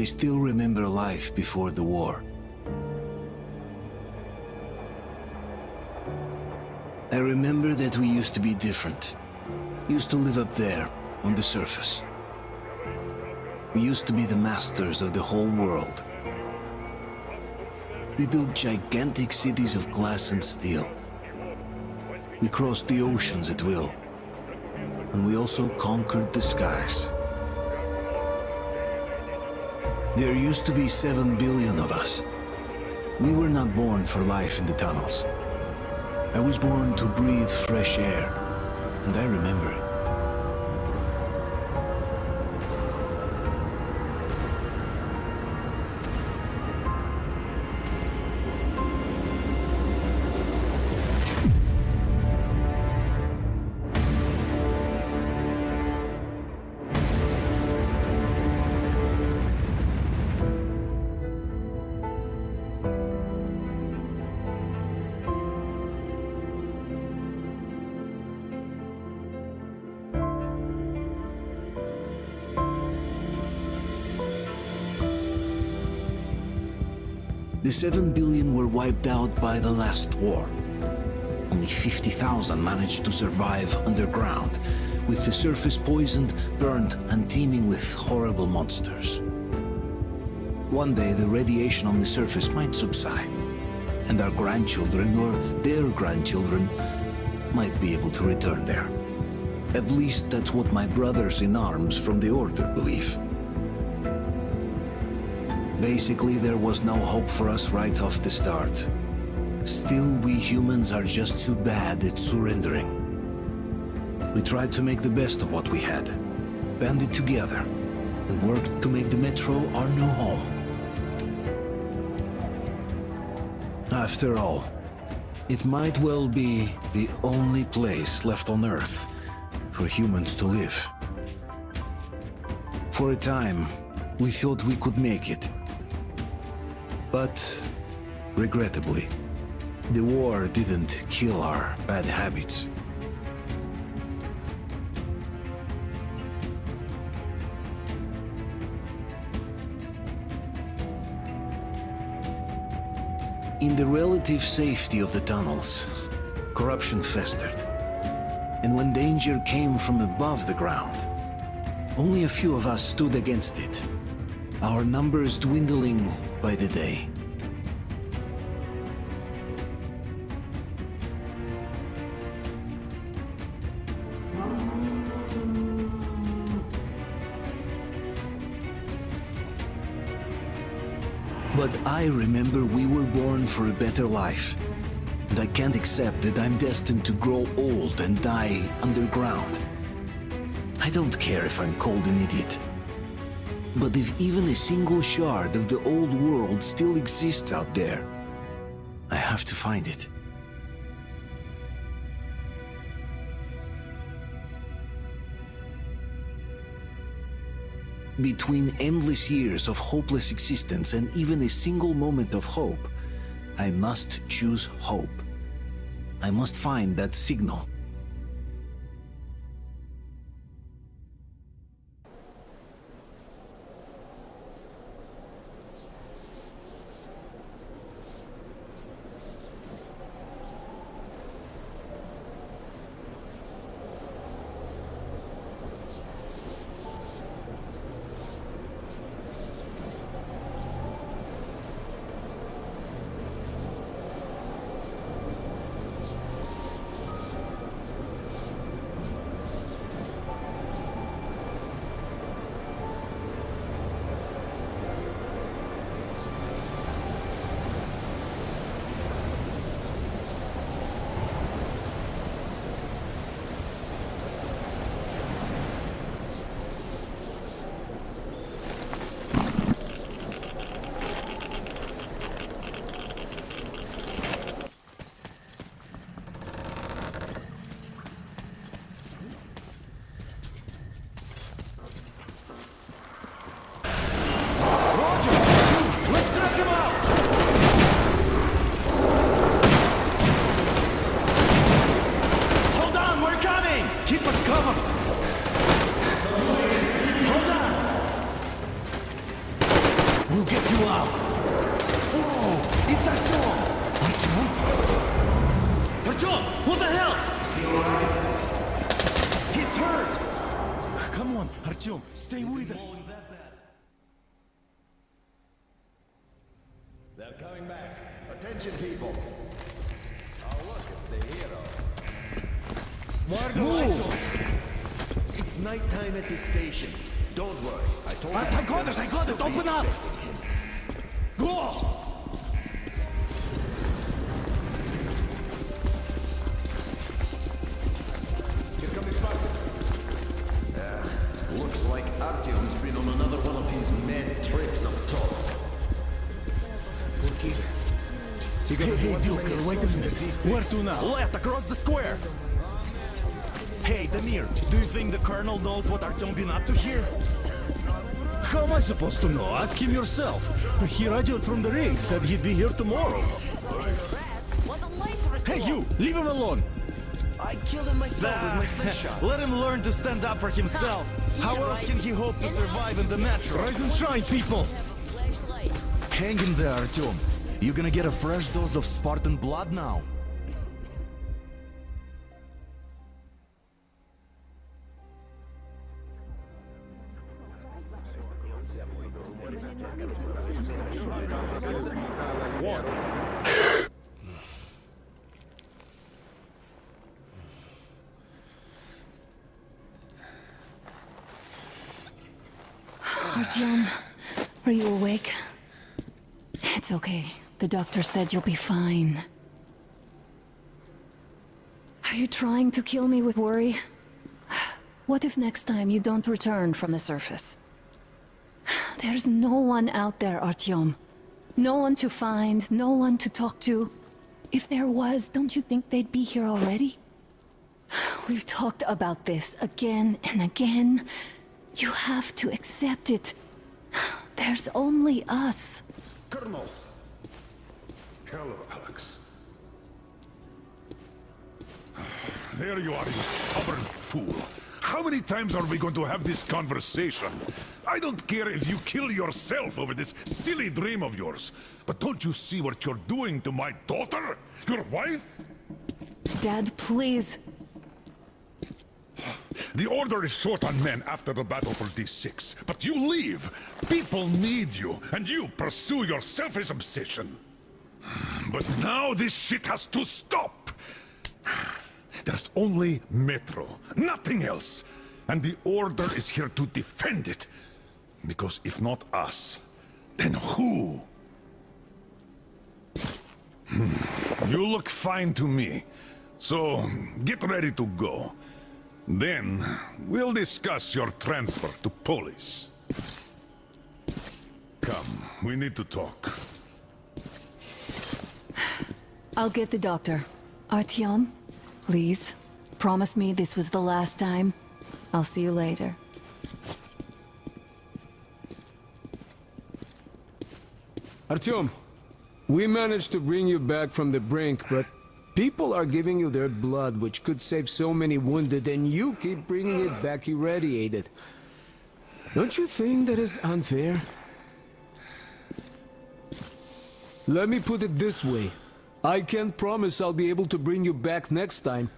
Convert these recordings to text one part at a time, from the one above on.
I still remember life before the war. I remember that we used to be different. Used to live up there, on the surface. We used to be the masters of the whole world. We built gigantic cities of glass and steel. We crossed the oceans at will. And we also conquered the skies. There used to be 7 billion of us. We were not born for life in the tunnels. I was born to breathe fresh air, and I remember. The 7 billion were wiped out by the last war. Only 50,000 managed to survive underground, with the surface poisoned, burned, and teeming with horrible monsters. One day the radiation on the surface might subside, and our grandchildren or their grandchildren might be able to return there. At least that's what my brothers in arms from the Order believe. Basically, there was no hope for us right off the start. Still, we humans are just too bad at surrendering. We tried to make the best of what we had, banded together, and worked to make the Metro our new home. After all, it might well be the only place left on Earth for humans to live. For a time, we thought we could make it. But, regrettably, the war didn't kill our bad habits. In the relative safety of the tunnels, corruption festered. And when danger came from above the ground, only a few of us stood against it, our numbers dwindling by the day. But I remember we were born for a better life, and I can't accept that I'm destined to grow old and die underground. I don't care if I'm called an idiot. But if even a single shard of the old world still exists out there, I have to find it. Between endless years of hopeless existence and even a single moment of hope, I must choose hope. I must find that signal. We'll get you out. Whoa! It's Artyom! Artyom? Artyom! What the hell? Is he alright? He's hurt! Come on, Artyom, stay with us. They're coming back. Attention, people. Oh, look, it's the hero. Why are the lights off? It's nighttime at the station. Don't worry. I told you. I got it! Open up! Go! Here comes Spartans. Looks like Artyom's been on another one of his mad trips up top. Hey, Duke, wait a minute. Where to now? Left, across the square! Hey, Damir, do you think the Colonel knows what Artyom been up to here? How am I supposed to know? Ask him yourself. He radioed from the ring, said he'd be here tomorrow. Hey, you! Leave him alone! I killed him myself with my slingshot. Let him learn to stand up for himself. How else can he hope to survive in the metro? Rise and shine, people! Hang in there, Artyom. You're gonna get a fresh dose of Spartan blood now. Artyom, are you awake? It's okay. The doctor said you'll be fine. Are you trying to kill me with worry? What if next time you don't return from the surface? There's no one out there, Artyom. No one to find, no one to talk to. If there was, don't you think they'd be here already? We've talked about this again and again. You have to accept it. There's only us. Colonel! Hello, Alex. There you are, you stubborn fool. How many times are we going to have this conversation? I don't care if you kill yourself over this silly dream of yours, but don't you see what you're doing to my daughter? Your wife? Dad, please. The Order is short on men after the battle for D6, but you leave. People need you, and you pursue your selfish obsession. But now this shit has to stop. There's only Metro, nothing else. And the Order is here to defend it. Because if not us, then who? You look fine to me. So, get ready to go. Then, we'll discuss your transfer to police. Come, we need to talk. I'll get the doctor. Artyom, please. Promise me this was the last time. I'll see you later. Artyom, we managed to bring you back from the brink, but people are giving you their blood, which could save so many wounded, and you keep bringing it back irradiated. Don't you think that is unfair? Let me put it this way. I can't promise I'll be able to bring you back next time.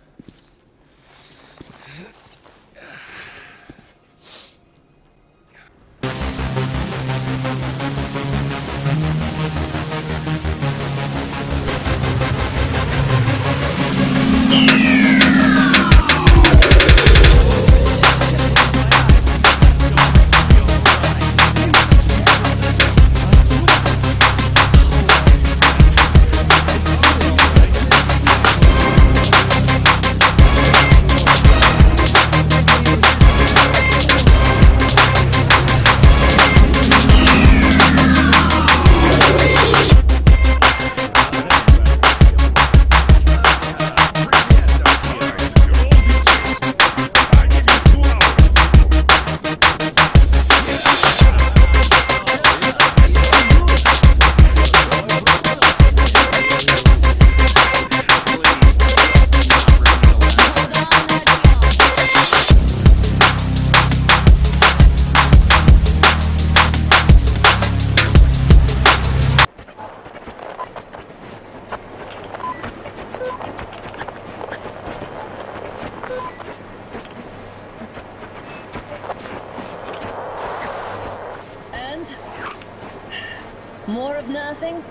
More of nothing?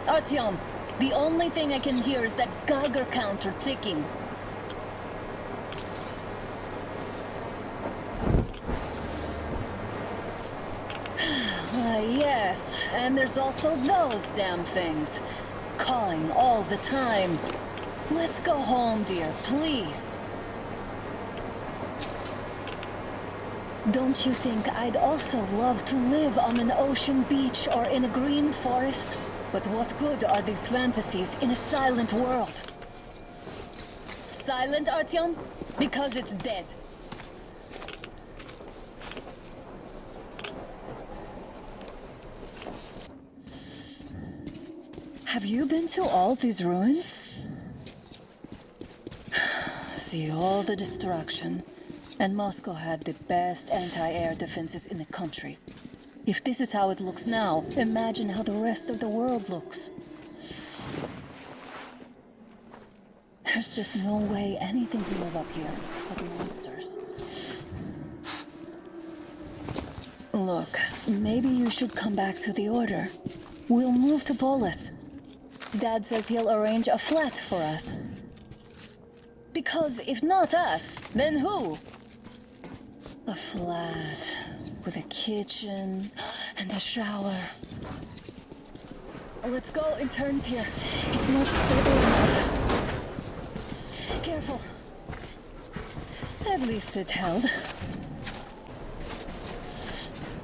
Artyom, the only thing I can hear is that Geiger counter ticking. Yes, and there's also those damn things. Calling all the time. Let's go home, dear, please. Don't you think I'd also love to live on an ocean beach or in a green forest? But what good are these fantasies in a silent world? Silent, Artyom? Because it's dead. Have you been to all these ruins? See all the destruction. And Moscow had the best anti-air defenses in the country. If this is how it looks now, imagine how the rest of the world looks. There's just no way anything can live up here but monsters. Look, maybe you should come back to the Order. We'll move to Polis. Dad says he'll arrange a flat for us. Because if not us, then who? A flat with a kitchen and a shower. Let's go, it turns here. It's not stable enough. Careful. At least it held.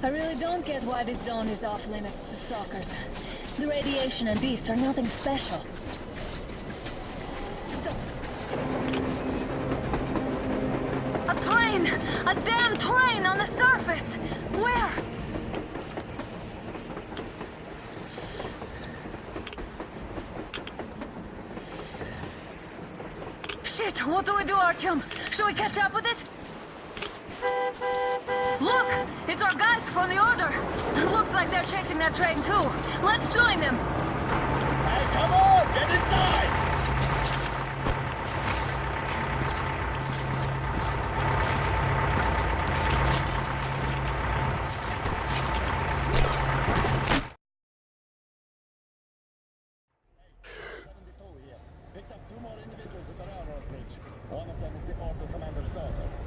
I really don't get why this zone is off limits to stalkers. The radiation and beasts are nothing special. Stop. A plane! A damn train on the surface! Where? Shit! What do we do, Artyom? Should we catch up with it? Look! It's our guys from the Order! Looks like they're chasing that train too. Let's join them! Hey, come on! Get inside!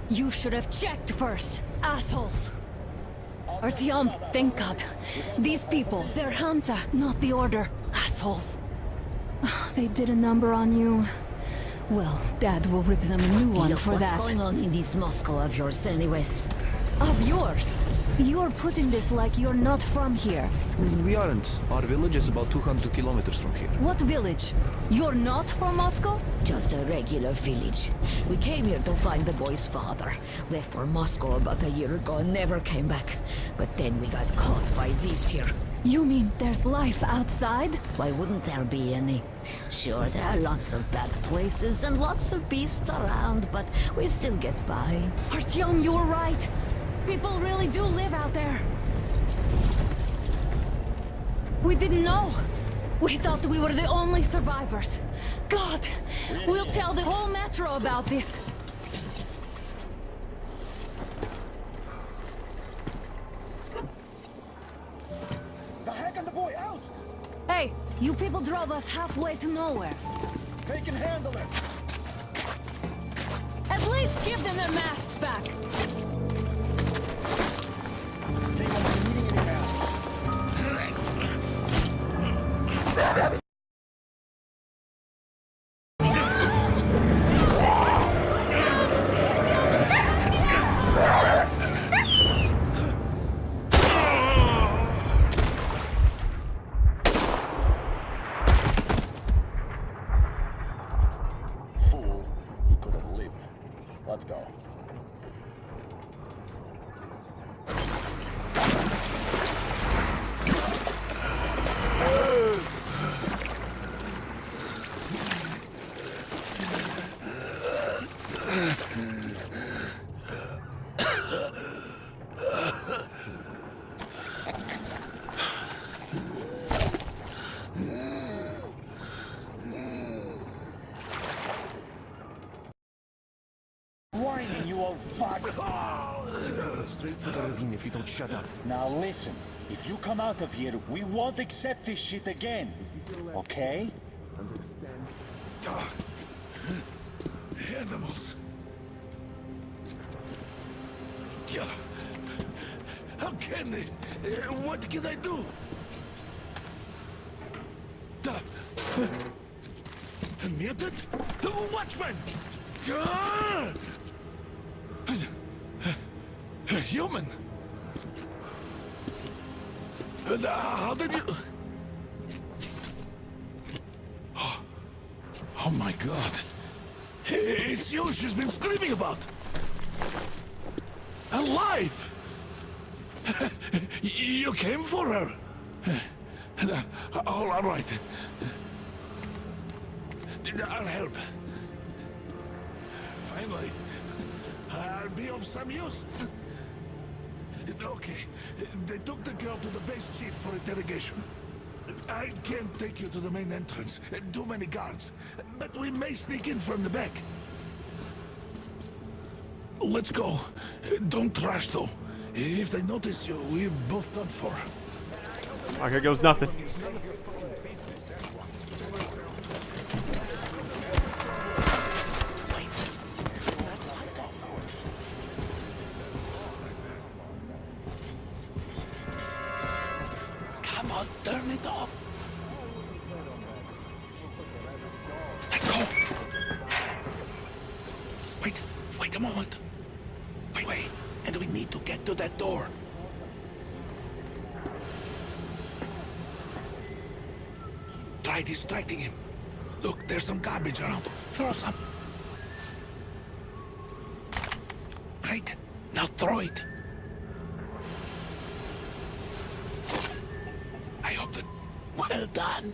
You should have checked first, assholes! Artyom, thank God. These people, they're Hansa, not the Order. Assholes. They did a number on you. Well, Dad will rip them a new one Look, for that. what's going on in this Moscow of yours anyways? Of yours? You're putting this like you're not from here. We aren't. Our village is about 200 kilometers from here. What village? You're not from Moscow? Just a regular village. We came here to find the boy's father. Left for Moscow about a year ago and never came back. But then we got caught by these here. You mean there's life outside? Why wouldn't there be any? Sure, there are lots of bad places and lots of beasts around, but we still get by. Artyom, you were right. People really do live out there. We didn't know. We thought we were the only survivors. God, we'll tell the whole metro about this. The heck and the boy out! Hey, you people drove us halfway to nowhere. They can handle it! At least give them their masks back. They won't be needing any masks. Fool, he could have lived. Let's go. Whining, you old fuck! Straight for the ravine if you don't shut up. Now listen. If you come out of here, we won't accept this shit again. Okay? Animals. Yeah. How can they? What can I do? Mutant? Watchman! Human? How did you... Oh my god. It's you she's been screaming about. Alive! You came for her. All right. I'll help. Finally, I'll be of some use. Okay, they took the girl to the base chief for interrogation. I can't take you to the main entrance. Too many guards. But we may sneak in from the back. Let's go. Don't rush, though. If they notice you, we're both done for. Oh, here goes nothing. Come on, turn it off. Let's go. Wait a moment. Wait. And we need to get to that door. Try distracting him. Look, there's some garbage around. Throw some. Great. Now throw it. I hope that... Well done.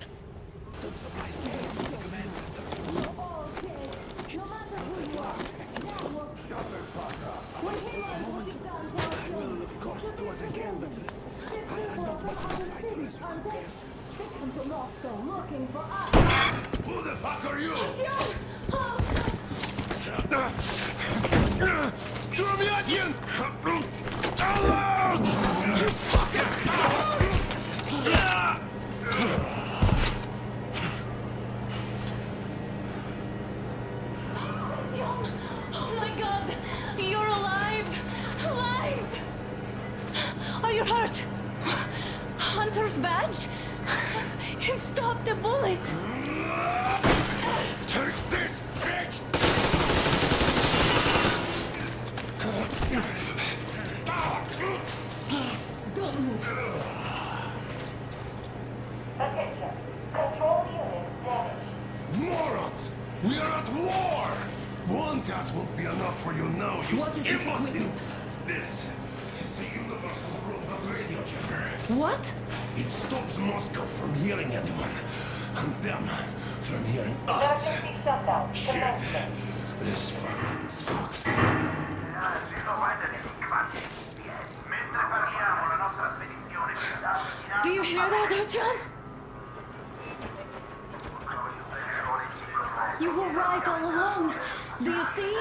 Who the fuck are you? Surmyatin! You fucker! Oh my god! You're alive! Alive! Are you hurt? Hunter's badge? It stopped the bullet! Take this, bitch! Don't move! Attention. Control unit damaged. Morons! We are at war! One death won't be enough for you now, you What is this imbecile. equipment? This is the universal robot radio jammer. What? It stops Moscow from hearing anyone, and them from hearing us. Emergency shutdown. Shit. Commencement. This fucking sucks. Do you hear that, Artyom? You were right all along. Do you see?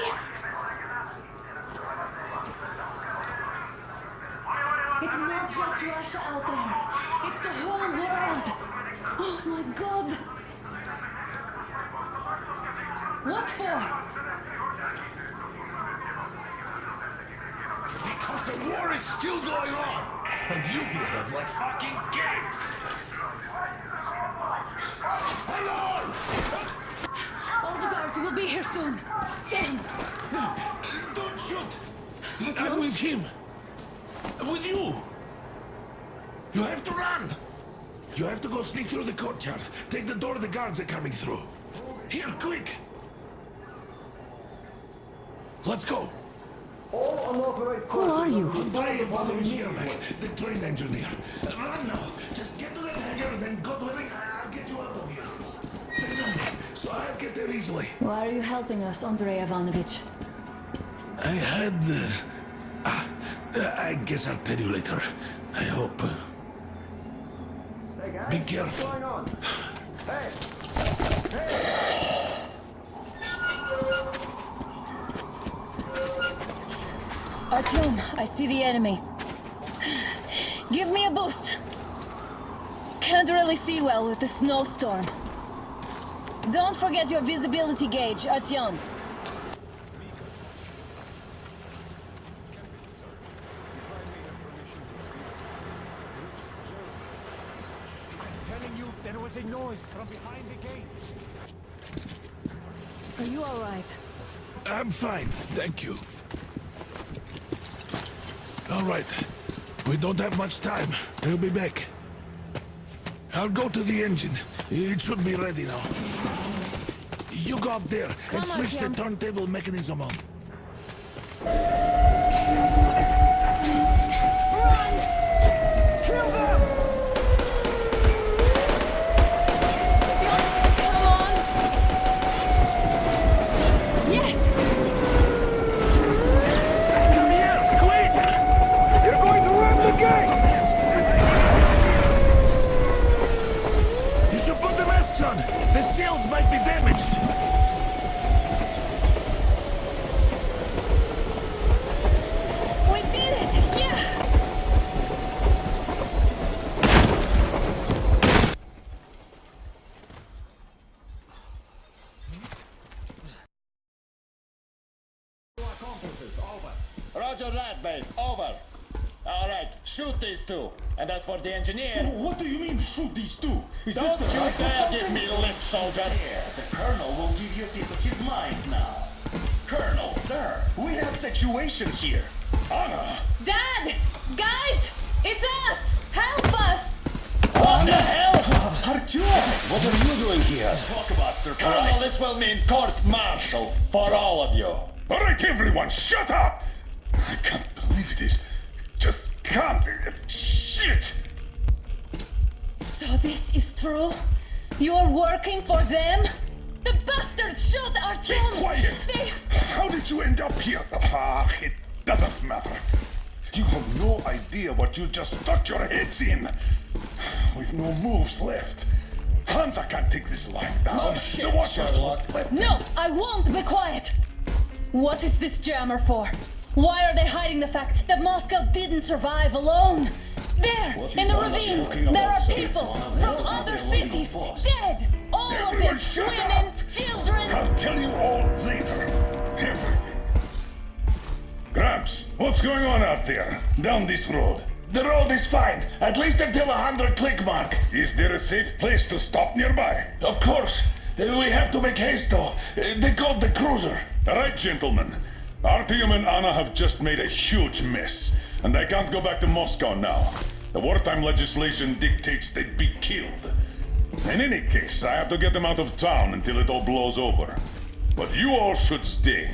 It's not just Russia out there. It's the whole world. Oh my god. What for? Because the war is still going on, and you behave like fucking kids. Hello! All the guards will be here soon. Damn. Don't shoot! I'm with him. With you. You have to run. You have to go sneak through the courtyard. Take the door the guards are coming through. Here, quick. Let's go. Who are you? Andrei Ivanovich, the train engineer. Run now. Just get to that hangar and then go to the... I'll get you out of here. They know me, so I'll get there easily. Why are you helping us, Andrei Ivanovich? I had... I guess I'll tell you later. I hope. Be careful. Artyom, I see the enemy. Give me a boost. Can't really see well with the snowstorm. Don't forget your visibility gauge, Artyom. Telling you, there was a noise from behind the gate. Are you all right? I'm fine, thank you. All right. We don't have much time. He'll be back. I'll go to the engine. It should be ready now. You go up there and switch the turntable mechanism on. Run! Kill them! Come on! Yes! Come here, quick! You're going to run the gate! You should put the masks on. The seals might be damaged. We did it! Yeah! Roger that, base. Over. Alright, shoot these two. And as for the engineer... What do you mean, shoot these two? Don't you dare give me lip, soldier! The Colonel will give you a piece of his mind now. Colonel, sir, we have situation here. Anna! Dad! Guys! It's us! Help us! What the hell? Artyom, what are you doing here? Talk about surprise. Colonel, this will mean court-martial for all of you. All right, everyone, shut up! I can't believe this. Just can't. Shit! So this is true? You're working for them? The bastards shot Artyom! Be quiet! They... How did you end up here? Ah, it doesn't matter. You have no idea what you just stuck your heads in. We've no moves left. Hansa can't take this line down. No shit, the watchers Sherlock. won't let No, I won't be quiet! What is this jammer for? Why are they hiding the fact that Moscow didn't survive alone? There, in the ravine, there are people from other cities, dead! All of them, Everyone shut women, up. children! I'll tell you all later. Everything. Gramps, what's going on out there? Down this road? The road is fine, at least until 100 click mark. Is there a safe place to stop nearby? Of course. We have to make haste though. They called the cruiser. All right, gentlemen. Artyom and Anna have just made a huge mess, and they can't go back to Moscow now. The wartime legislation dictates they be killed. In any case, I have to get them out of town until it all blows over. But you all should stay.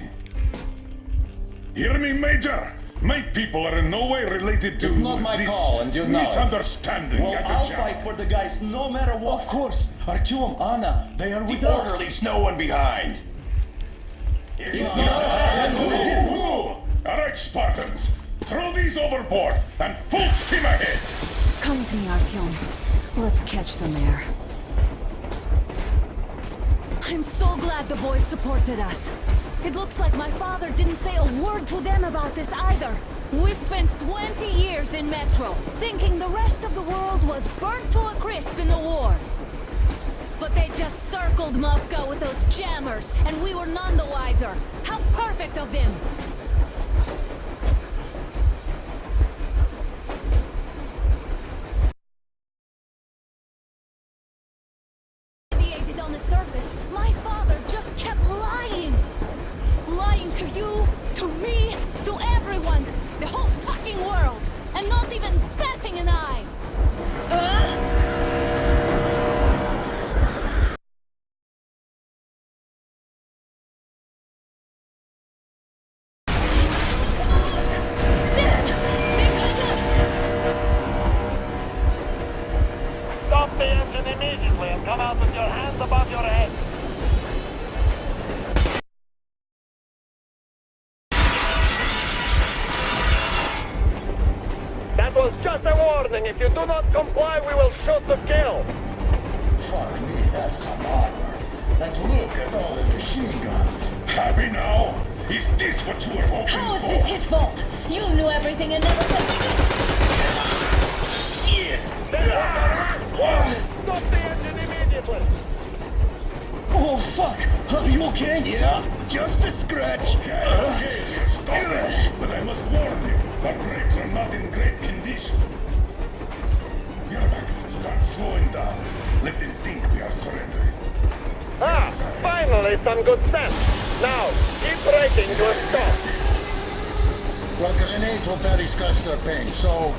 Hear me, Major? My people are in no way related to It's not my this call, and you know it. misunderstanding. Well, I'll fight for the guys no matter what. Of course, Artyom, Anna, they are with us. Orderlies, no one behind. All right, Spartans. Throw these overboard and full steam ahead. Come with me, Artyom. Let's catch some air. I'm so glad the boys supported us. It looks like my father didn't say a word to them about this either. We spent 20 years in Metro, thinking the rest of the world was burnt to a crisp in the war. But they just circled Moscow with those jammers, and we were none the wiser. How perfect of them! Radiated on the surface, my father just kept lying! Lying to you, to me, to everyone! The whole fucking world! And not even batting an eye! Stop the engine immediately and come out with your hands above your head. That was just a warning. If you do not comply, we will shoot to kill. Fuck me, that's some armor. And look at all the machine guns. Happy now? Is this what you were hoping How is for? this his fault? You knew everything and never said anything. okay? Yeah, just a scratch. Okay, stop it. But I must warn you, the brakes are not in great condition. Get back. Start slowing down. Let them think we are surrendering. Ah, finally some good sense. Now, keep braking to a stop. Well, grenades will barely scratch their paint, so...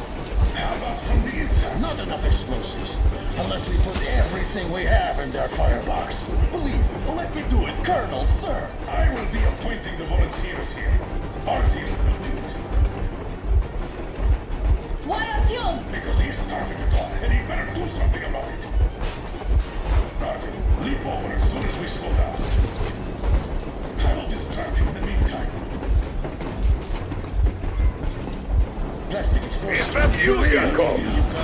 How about from the inside? Not enough explosives. Unless we put everything we have in their firebox. Please, let me do it, Colonel, sir. I will be appointing the volunteers here. Our team will do it. Why Artyom? Because he started it all, and he better do something about it. Artyom, leap over as soon as we slow down. I will distract him in the meantime. Plastic explosives. Is that you, Yakov?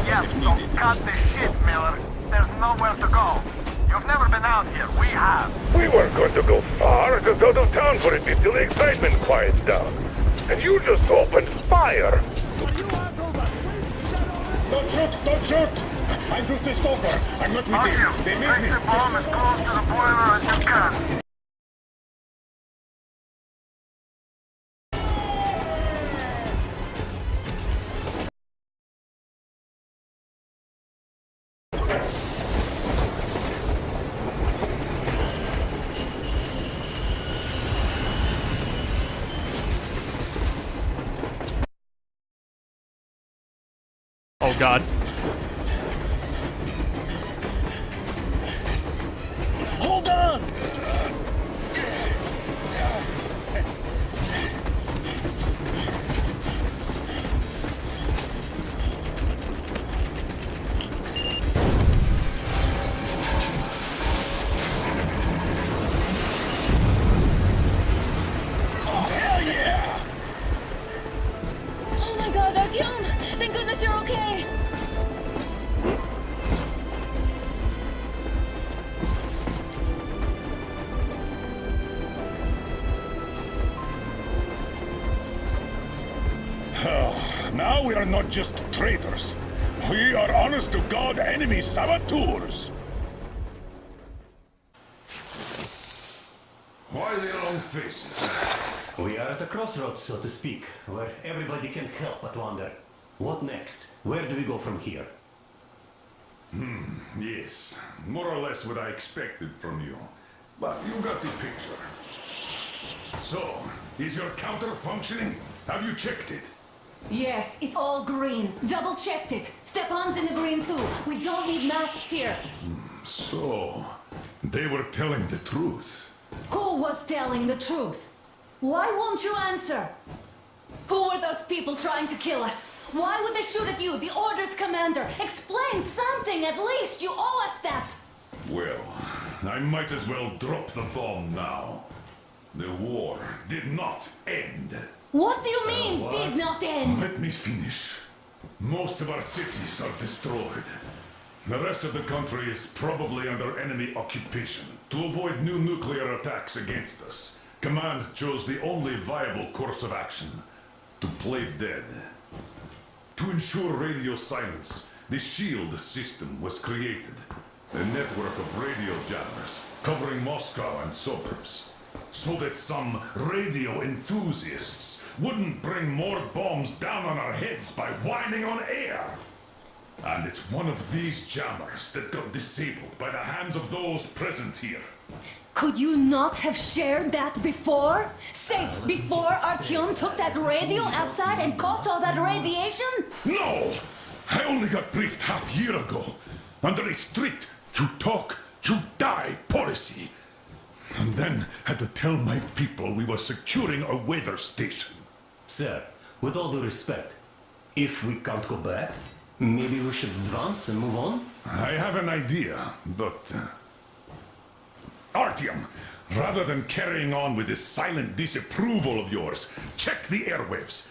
Yes, so cut the shit, Miller. There's nowhere to go. You've never been out here. We have. We weren't going to go far, just out of town for a bit till the excitement quiets down. And you just opened fire! Don't shoot! Don't shoot! I'm just a stalker. I'm not with you. They made me. the bomb as close to the boiler as you can. Oh god. Hold on! Oh my god, Artyom! Thank goodness you're okay! Now we are not just traitors. We are honest-to-God enemy saboteurs. Why the long faces? We are at a crossroads, so to speak, where everybody can help but wonder, what next? Where do we go from here? Yes, more or less what I expected from you. But you got the picture. So, is your counter functioning? Have you checked it? Yes, it's all green. Double-checked it. Stepan's in the green too. We don't need masks here. So, they were telling the truth. Who was telling the truth? Why won't you answer? Who were those people trying to kill us? Why would they shoot at you, the Order's commander? Explain something, at least. You owe us that. Well, I might as well drop the bomb now. The war did not end. What do you mean, What? did not end? Let me finish. Most of our cities are destroyed. The rest of the country is probably under enemy occupation. To avoid new nuclear attacks against us, Command chose the only viable course of action: to play dead. To ensure radio silence, the SHIELD system was created. A network of radio jammers covering Moscow and suburbs. So that some radio enthusiasts wouldn't bring more bombs down on our heads by whining on air. And it's one of these jammers that got disabled by the hands of those present here. Could you not have shared that before? Say, before Artyom took that radio outside and caught all that radiation? No! I only got briefed half year ago, under a strict you talk, you die policy. And then had to tell my people we were securing a weather station. Sir, with all due respect, if we can't go back, maybe we should advance and move on? I have an idea, but... Artyom, rather than carrying on with this silent disapproval of yours, check the airwaves.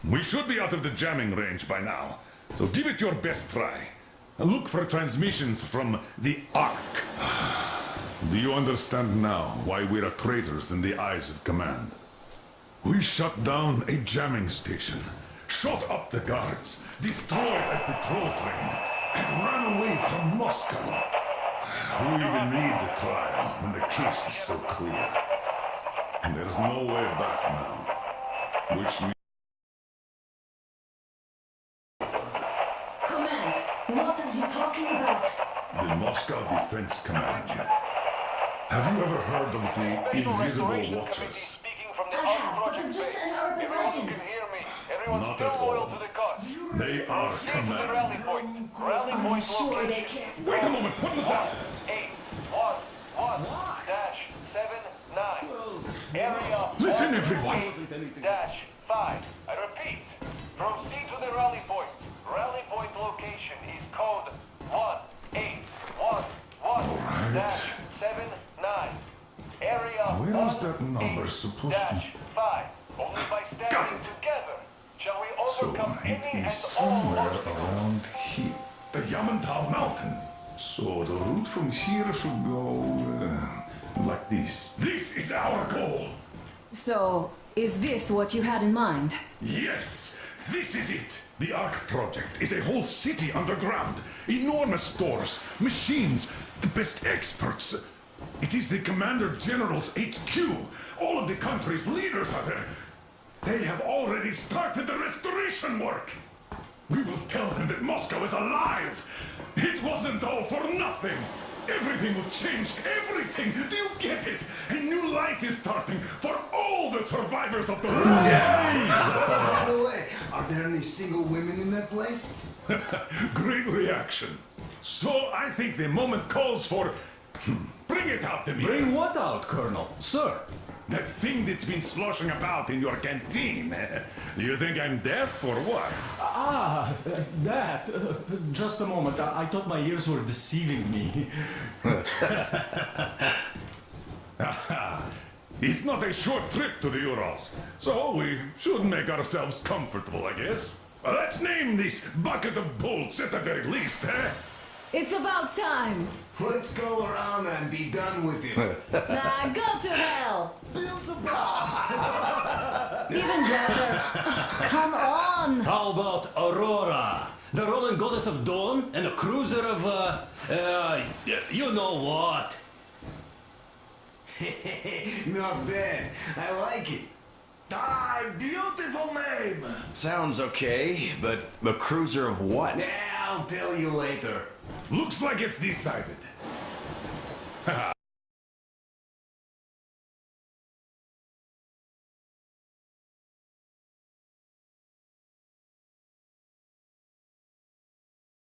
We should be out of the jamming range by now, so give it your best try. Look for transmissions from the Ark. Do you understand now why we're traitors in the eyes of Command? We shut down a jamming station, shot up the guards, destroyed a patrol train, and ran away from Moscow. Who even needs a trial when the case is so clear? And there's no way back now. Which means... Command, what are you talking about? The Moscow Defense Command. Have you ever heard of the Invisible Watchers? I have, but they're just an urban legend. Not at all. They are command. Are you sure they can't? Wait a moment, what was that? 811-79. Area Listen, everyone! -5. I repeat, proceed to the rally point. Rally point location is code 1811-79. Area Where was that number supposed to... 5. Only by standing together shall we So overcome it any is and all somewhere obstacles. around here. The Yamantau Mountain. So the route from here should go like this. This is our goal. So, is this what you had in mind? Yes, this is it. The Ark Project is a whole city underground. Enormous stores, machines, the best experts. It is the Commander General's HQ. All of the country's leaders are there. They have already started the restoration work. We will tell them that Moscow is alive. It wasn't all for nothing. Everything will change. Everything. Do you get it? A new life is starting for all the survivors of the war. By the way, are there any single women in that place? Great reaction. So I think the moment calls for... Bring it out, Dmitry. Bring what out, Colonel? Sir? That thing that's been sloshing about in your canteen. You think I'm deaf or what? Ah, that. Just a moment. I thought my ears were deceiving me. It's not a short trip to the Urals, so we should make ourselves comfortable, I guess. Let's name this bucket of bolts at the very least, eh? It's about time! Let's go around and be done with it. Nah, go to hell! Even better. Come on! How about Aurora? The Roman goddess of dawn and a cruiser of, you know what? Not bad. I like it. Ah, beautiful name. Sounds okay, but the cruiser of what? Yeah, I'll tell you later. Looks like it's decided.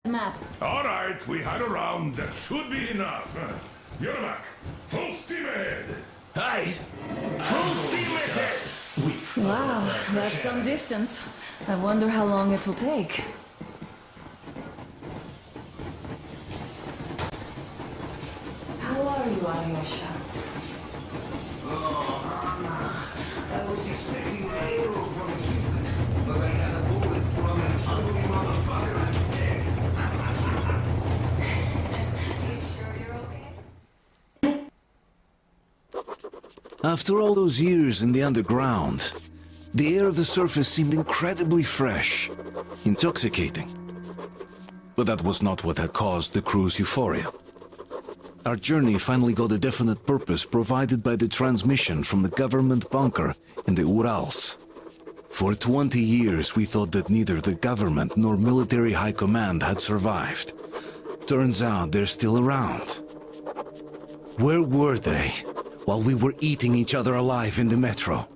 Map. All right, we had a round. That should be enough. Yermak, full steam ahead. Aye. Full steam ahead. Wow, that's some distance. I wonder how long it will take. How are you, Alyosha? Oh, Anna. I was expecting an arrow from Cupid, but I got a bullet from an ugly motherfucker instead. You sure you're okay? After all those years in the underground, the air of the surface seemed incredibly fresh, intoxicating. But that was not what had caused the crew's euphoria. Our journey finally got a definite purpose provided by the transmission from the government bunker in the Urals. For 20 years we thought that neither the government nor military high command had survived. Turns out they're still around. Where were they while we were eating each other alive in the metro?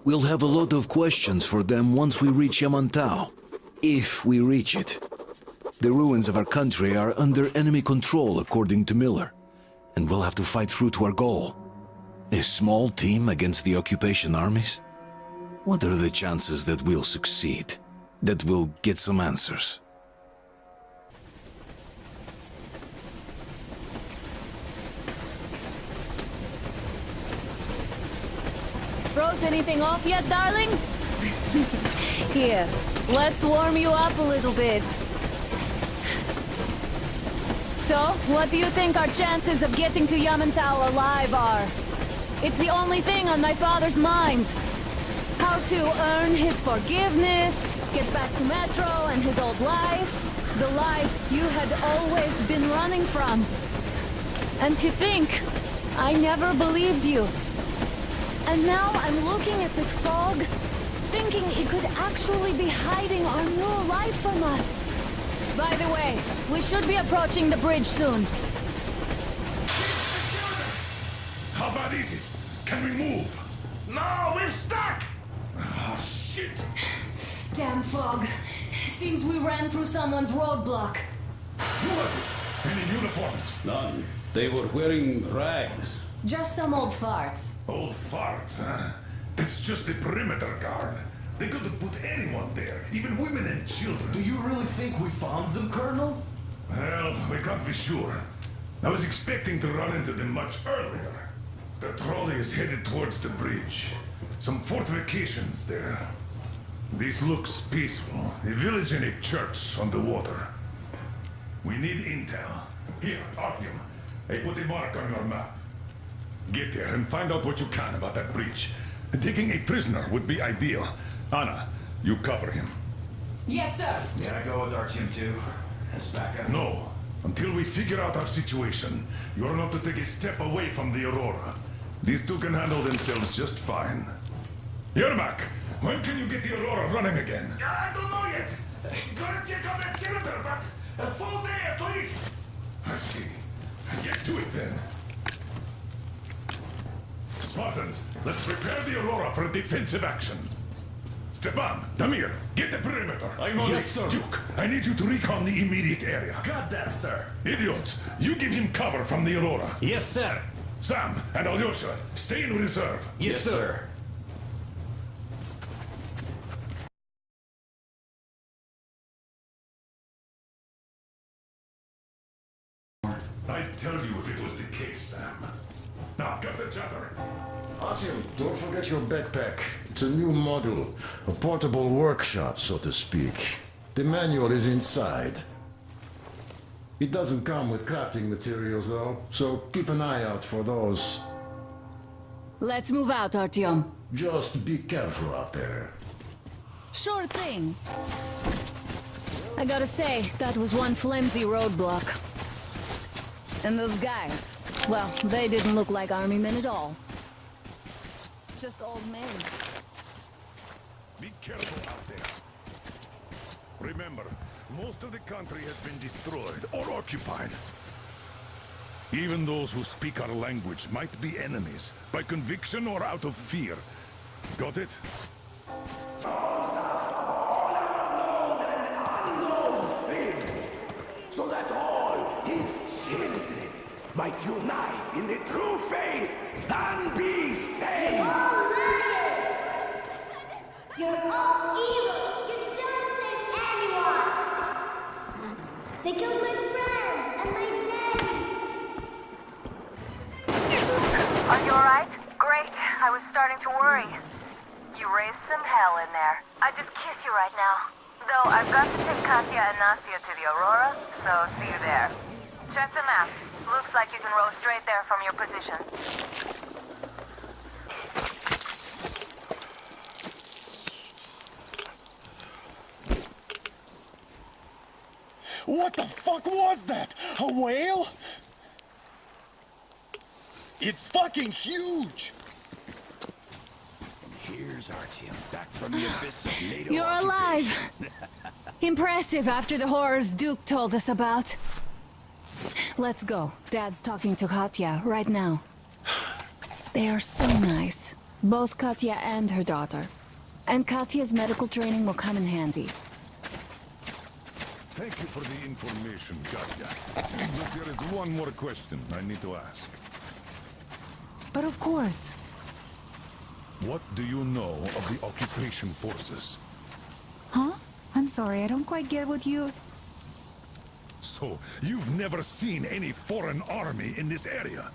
We'll have a lot of questions for them once we reach Yamantau, if we reach it. The ruins of our country are under enemy control, according to Miller, and we'll have to fight through to our goal. A small team against the occupation armies? What are the chances that we'll succeed? That we'll get some answers? Froze anything off yet, darling? Here, let's warm you up a little bit. So, what do you think our chances of getting to Yamantau alive are? It's the only thing on my father's mind. How to earn his forgiveness, get back to Metro and his old life. The life you had always been running from. And to think, I never believed you. And now I'm looking at this fog, thinking it could actually be hiding our new life from us. By the way, we should be approaching the bridge soon. How bad is it? Can we move? No, we're stuck! Oh, shit! Damn fog. Seems we ran through someone's roadblock. Who was it? Any uniforms? None. They were wearing rags. Just some old farts. Old farts, huh? That's just the perimeter guard. They could have put anyone there, even women and children. Do you really think we found them, Colonel? Well, we can't be sure. I was expecting to run into them much earlier. The trolley is headed towards the bridge. Some fortifications there. This looks peaceful. A village and a church on the water. We need intel. Here, Artyom. I put a mark on your map. Get there and find out what you can about that bridge. Taking a prisoner would be ideal. Anna, you cover him. Yes, sir. Yeah, I go with Artyom too. As backup. No. Until we figure out our situation, you're not to take a step away from the Aurora. These two can handle themselves just fine. Yermak, when can you get the Aurora running again? I don't know yet. Gotta check on that cylinder, but a full day at least. I see. Get to it then. Spartans, let's prepare the Aurora for a defensive action. Stepan, Damir, get the perimeter. I'm on it, sir. Duke, I need you to recon the immediate area. Got that, sir. Idiot, you give him cover from the Aurora. Yes, sir. Sam and Alyosha, stay in reserve. Yes, sir. I'd tell you if it was the case, Sam. Now, get the chatter. Artyom, don't forget your backpack. It's a new model. A portable workshop, so to speak. The manual is inside. It doesn't come with crafting materials, though, so keep an eye out for those. Let's move out, Artyom. Just be careful out there. Sure thing. I gotta say, that was one flimsy roadblock. And those guys, well, they didn't look like army men at all. Just old men. Be careful out there. Remember, most of the country has been destroyed or occupied. Even those who speak our language might be enemies, by conviction or out of fear. Got it? So that all his children might unite in the true faith and be saved. You're all liars! You're all evils! You don't save anyone! They killed my friends and my daddy! Are you alright? Great. I was starting to worry. You raised some hell in there. I'd just kiss you right now. Though I've got to take Katya and Nastya to the Aurora, so see you there. Check the map. Looks like you can row straight there from your position. What the fuck was that? A whale? It's fucking huge! Here's Artyom, back from the abyss of NATO You're alive! Impressive after the horrors Duke told us about. Let's go. Dad's talking to Katya right now. They are so nice. Both Katya and her daughter. And Katya's medical training will come in handy. Thank you for the information, Katya. But there is one more question I need to ask. But of course. What do you know of the occupation forces? Huh? I'm sorry, I don't quite get what you... So, you've never seen any foreign army in this area?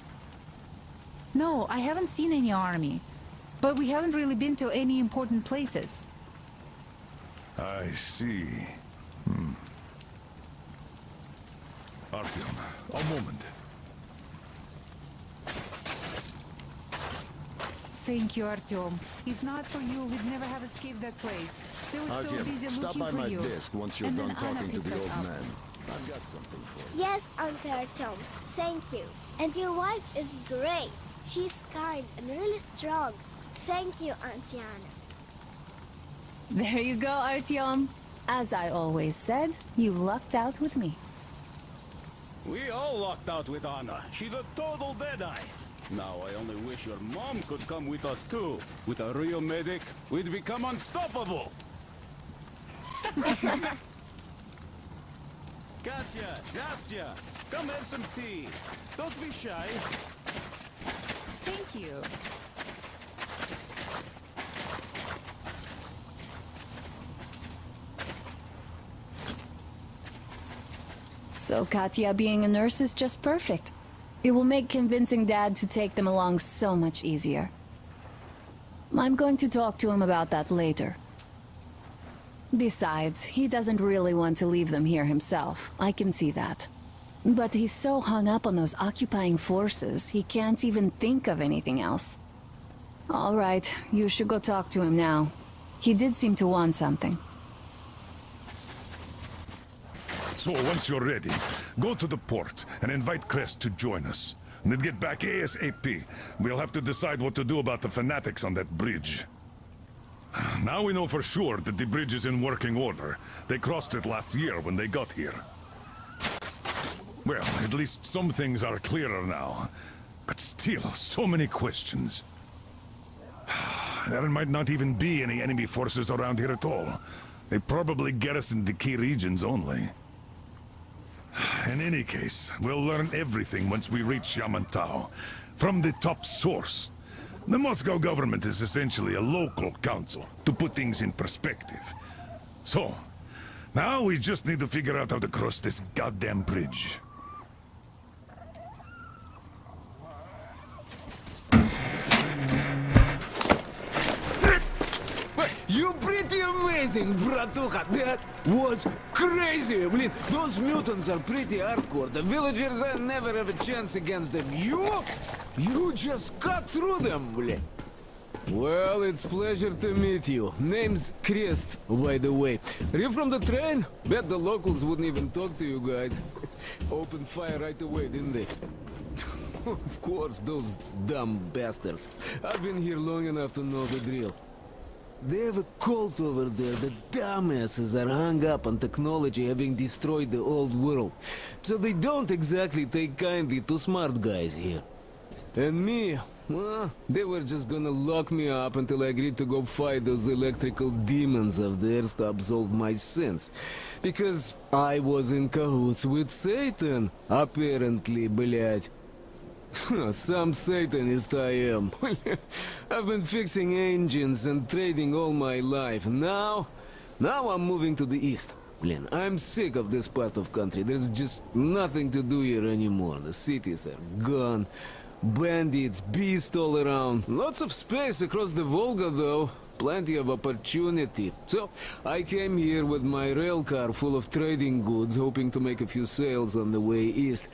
No, I haven't seen any army. But we haven't really been to any important places. I see. Artyom, a moment. Thank you, Artyom. If not for you, we'd never have escaped that place. They were so busy Artyom, stop looking by for my you. desk once you're done talking to the old man. I've got something for you. Yes, Uncle Tom. Thank you. And your wife is great. She's kind and really strong. Thank you, Auntie Anna. There you go, Artyom. As I always said, you lucked out with me. We all lucked out with Anna. She's a total deadeye. Now I only wish your mom could come with us too. With a real medic, we'd become unstoppable. Katya, Nastya, come have some tea. Don't be shy. Thank you. So Katya being a nurse is just perfect. It will make convincing Dad to take them along so much easier. I'm going to talk to him about that later. Besides, he doesn't really want to leave them here himself. I can see that. But he's so hung up on those occupying forces, he can't even think of anything else. All right, you should go talk to him now. He did seem to want something. So once you're ready, go to the port and invite Crest to join us. And then get back ASAP. We'll have to decide what to do about the fanatics on that bridge. Now we know for sure that the bridge is in working order. They crossed it last year when they got here. Well, at least some things are clearer now. But still, so many questions. There might not even be any enemy forces around here at all. They probably garrisoned the key regions only. In any case, we'll learn everything once we reach Yamantau. From the top source. The Moscow government is essentially a local council, to put things in perspective. So, now we just need to figure out how to cross this goddamn bridge. You pretty amazing, bratuха. That was crazy. Blin, those mutants are pretty hardcore. The villagers never have a chance against them. You just cut through them, blin. Well, it's pleasure to meet you. Name's Crest, by the way. Are you from the train? Bet the locals wouldn't even talk to you guys. Opened fire right away, didn't they? Of course, those dumb bastards. I've been here long enough to know the drill. They have a cult over there. The dumbasses are hung up on technology having destroyed the old world. So they don't exactly take kindly to smart guys here. And me, well, they were just gonna lock me up until I agreed to go fight those electrical demons of theirs to absolve my sins. Because I was in cahoots with Satan, apparently, блядь. Some Satanist I am. I've been fixing engines and trading all my life. Now I'm moving to the east. Blin, I'm sick of this part of country. There's just nothing to do here anymore. The cities are gone. Bandits, beasts all around. Lots of space across the Volga, though. Plenty of opportunity. So, I came here with my rail car full of trading goods, hoping to make a few sales on the way east.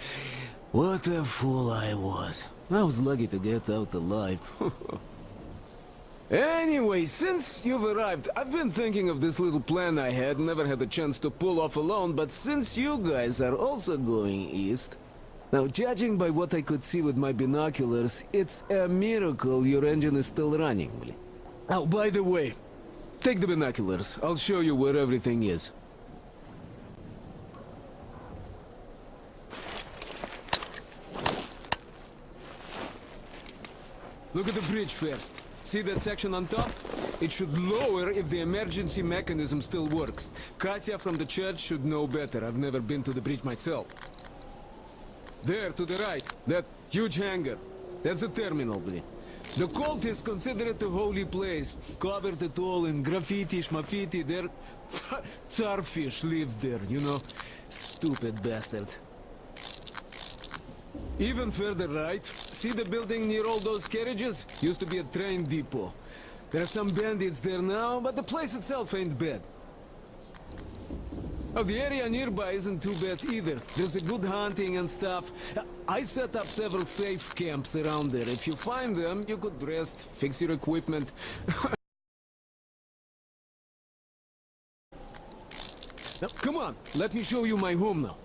What a fool I was. I was lucky to get out alive. Anyway, since you've arrived, I've been thinking of this little plan I had, never had a chance to pull off alone, but since you guys are also going east... Now, judging by what I could see with my binoculars, it's a miracle your engine is still running. Oh, by the way, take the binoculars. I'll show you where everything is. Look at the bridge first. See that section on top? It should lower if the emergency mechanism still works. Katya from the church should know better. I've never been to the bridge myself. There, to the right, that huge hangar. That's a terminal, blin. The cult is considered a holy place. Covered it all in graffiti, schmaffiti. There... Tsarfish lived there, you know? Stupid bastards. Even further right, see the building near all those carriages? Used to be a train depot. There are some bandits there now, but the place itself ain't bad. Oh, the area nearby isn't too bad either. There's a good hunting and stuff. I set up several safe camps around there. If you find them, you could rest, fix your equipment. Now, come on, let me show you my home now.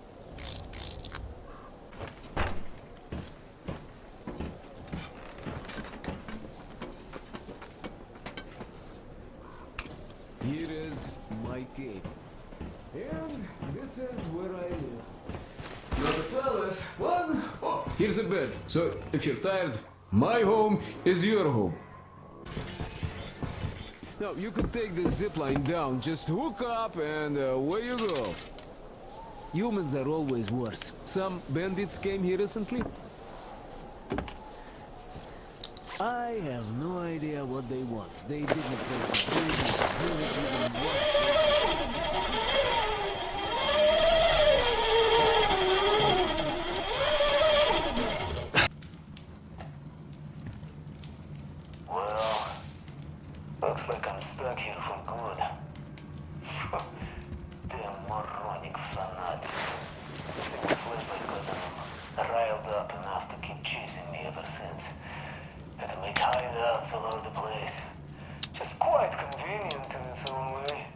escape. And this is where I live. Not a palace, one. Oh, here's a bed. So if you're tired, my home is your home. Now, you could take the zip line down, just hook up and away you go. Humans are always worse. Some bandits came here recently. I have no idea what they want. They didn't make the village even Well, looks like I'm stuck here for good. Damn moronic fanatics. This thing with flashlight got them riled up enough to keep chasing me ever since. Had to make hideouts all over the place. Just quite convenient in its own way.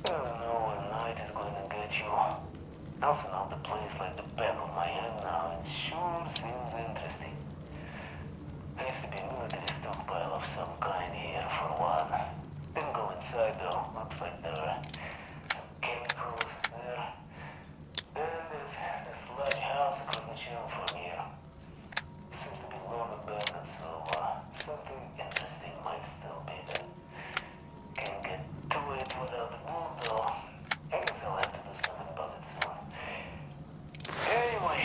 Never know when night is going to get you. I also know the place like the back of my head now. It sure seems interesting. There used to be a military stockpile of some kind here for a while. Didn't go inside though. Looks like there are some chemicals there. Then there's this large house across the channel from here. It seems to be long abandoned, so something interesting might still be there. Can't get to it without the boot though. I guess I'll have to do something about it soon. Anyway,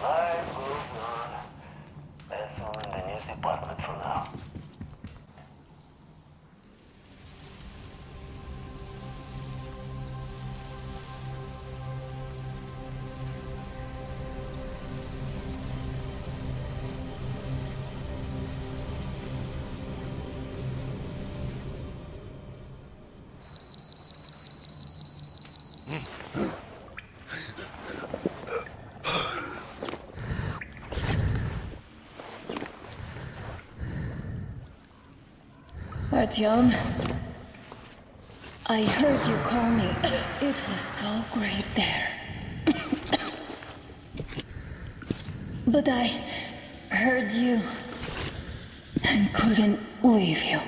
life goes on. That's all in the news department for now. Artyom, I heard you call me. It was so great there. But I heard you and couldn't leave you.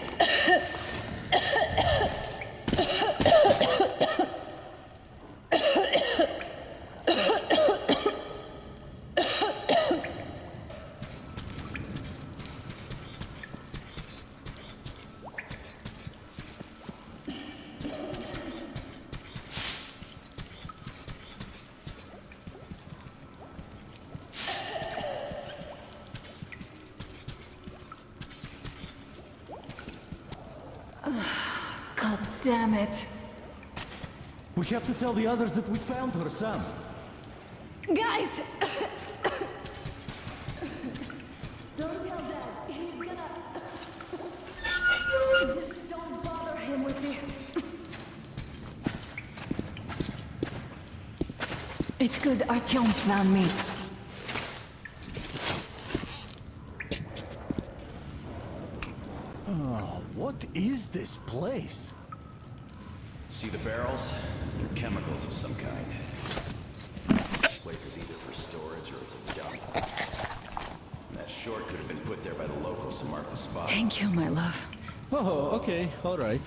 God damn it. We have to tell the others that we found her son. Guys! Don't tell Dad. He's gonna... Just don't bother him with this. It's good Artyom found me. Oh, what is this place? See the barrels? They're chemicals of some kind. This place is either for storage or it's a dump. And that short could have been put there by the locals to mark the spot. Thank you, my love. Oh, okay, all right.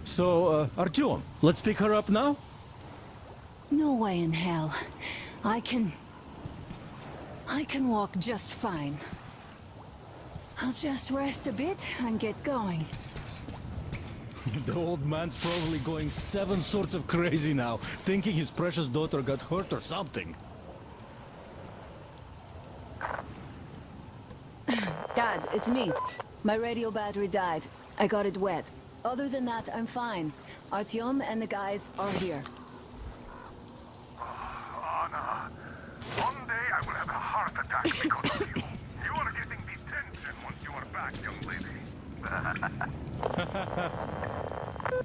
So, Artyom, let's pick her up now? No way in hell. I can walk just fine. I'll just rest a bit and get going. The old man's probably going 7 sorts of crazy now, thinking his precious daughter got hurt or something. Dad, it's me. My radio battery died. I got it wet. Other than that, I'm fine. Artyom and the guys are here. Anna, one day I will have a heart attack because of you. You are getting detention once you are back, young lady.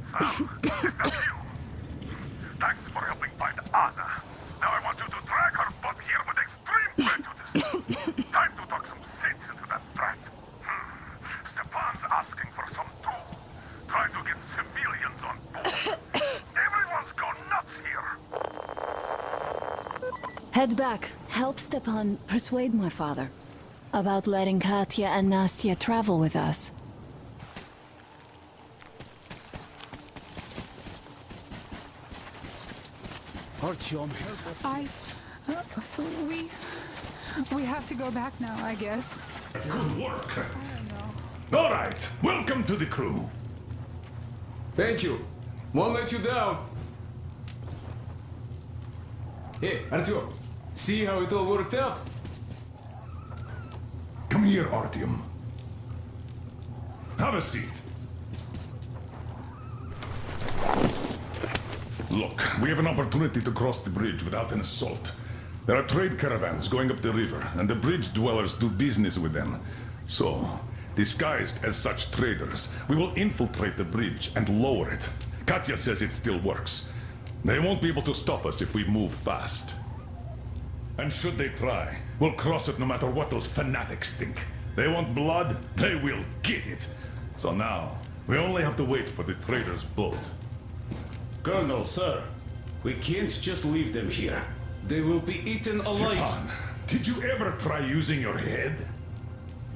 Sam, is that you? Thanks for helping find Anna. Now I want you to drag her butt here with extreme prejudice. Time to talk some sense into that brat. Stefan's asking for some too. Trying to get civilians on board. Everyone's gone nuts here. Head back. Help Stepan persuade my father about letting Katya and Nastya travel with us. Artyom, help us. We have to go back now, I guess. Good work. All right, welcome to the crew. Thank you. Won't let you down. Hey, Artyom, see how it all worked out? Come here, Artyom. Have a seat. Look, we have an opportunity to cross the bridge without an assault. There are trade caravans going up the river, and the bridge dwellers do business with them. So, disguised as such traders, we will infiltrate the bridge and lower it. Katya says it still works. They won't be able to stop us if we move fast. And should they try, we'll cross it no matter what those fanatics think. They want blood, they will get it. So now, we only have to wait for the trader's boat. Colonel, sir, we can't just leave them here. They will be eaten alive. Stepan, did you ever try using your head?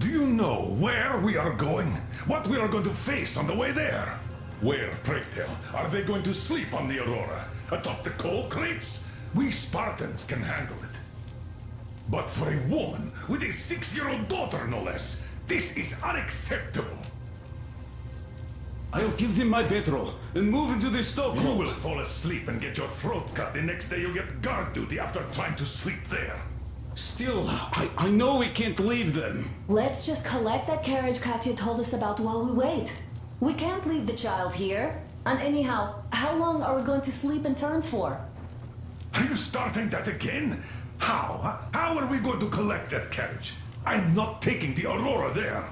Do you know where we are going? What we are going to face on the way there? Where, pray tell, are they going to sleep on the Aurora? Atop the coal crates? We Spartans can handle it. But for a woman with a 6-year-old daughter, no less, this is unacceptable. I'll give them my bedroll and move into the stokehold. You will fall asleep and get your throat cut the next day you get guard duty after trying to sleep there. Still, I know we can't leave them. Let's just collect that carriage Katya told us about while we wait. We can't leave the child here. And anyhow, how long are we going to sleep in turns for? Are you starting that again? How? How are we going to collect that carriage? I'm not taking the Aurora there.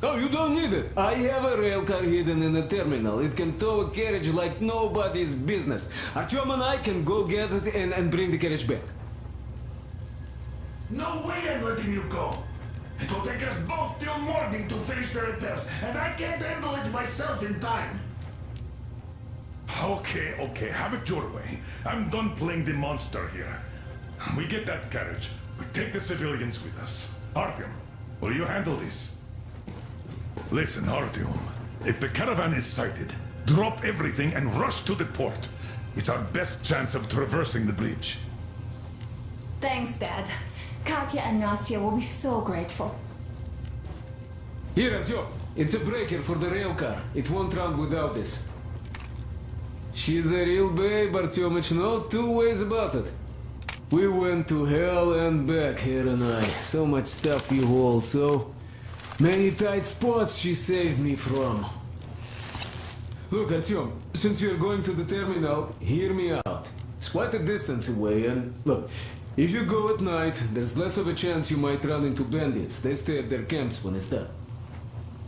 Oh, you don't need it. I have a rail car hidden in the terminal. It can tow a carriage like nobody's business. Artyom and I can go get it and bring the carriage back. No way I'm letting you go. It will take us both till morning to finish the repairs, and I can't handle it myself in time. Okay, have it your way. I'm done playing the monster here. We get that carriage. We take the civilians with us. Artyom, will you handle this? Listen, Artyom. If the caravan is sighted, drop everything and rush to the port. It's our best chance of traversing the bridge. Thanks, Dad. Katya and Nastya will be so grateful. Here, Artyom. It's a breaker for the rail car. It won't run without this. She's a real babe, Artyomich. No two ways about it. We went to hell and back, her and I. So much stuff you hold, so many tight spots she saved me from. Look, Artyom, since you're going to the terminal, hear me out. It's quite a distance away, and look, if you go at night, there's less of a chance you might run into bandits. They stay at their camps when it's dark.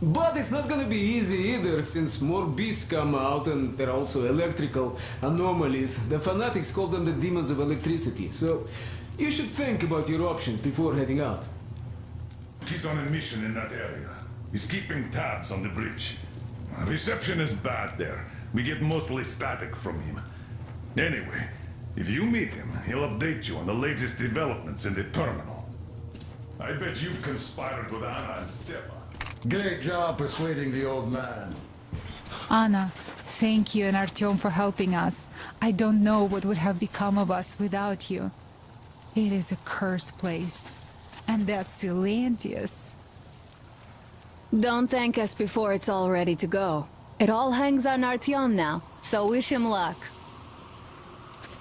But it's not gonna be easy either, since more beasts come out and there are also electrical anomalies. The fanatics call them the demons of electricity, so you should think about your options before heading out. He's on a mission in that area. He's keeping tabs on the bridge. Reception is bad there. We get mostly static from him. Anyway, if you meet him, he'll update you on the latest developments in the terminal. I bet you've conspired with Anna and Stepan. Great job persuading the old man. Anna, thank you and Artyom for helping us. I don't know what would have become of us without you. It is a cursed place. And that's Silantius. Don't thank us before it's all ready to go. It all hangs on Artyom now, so wish him luck.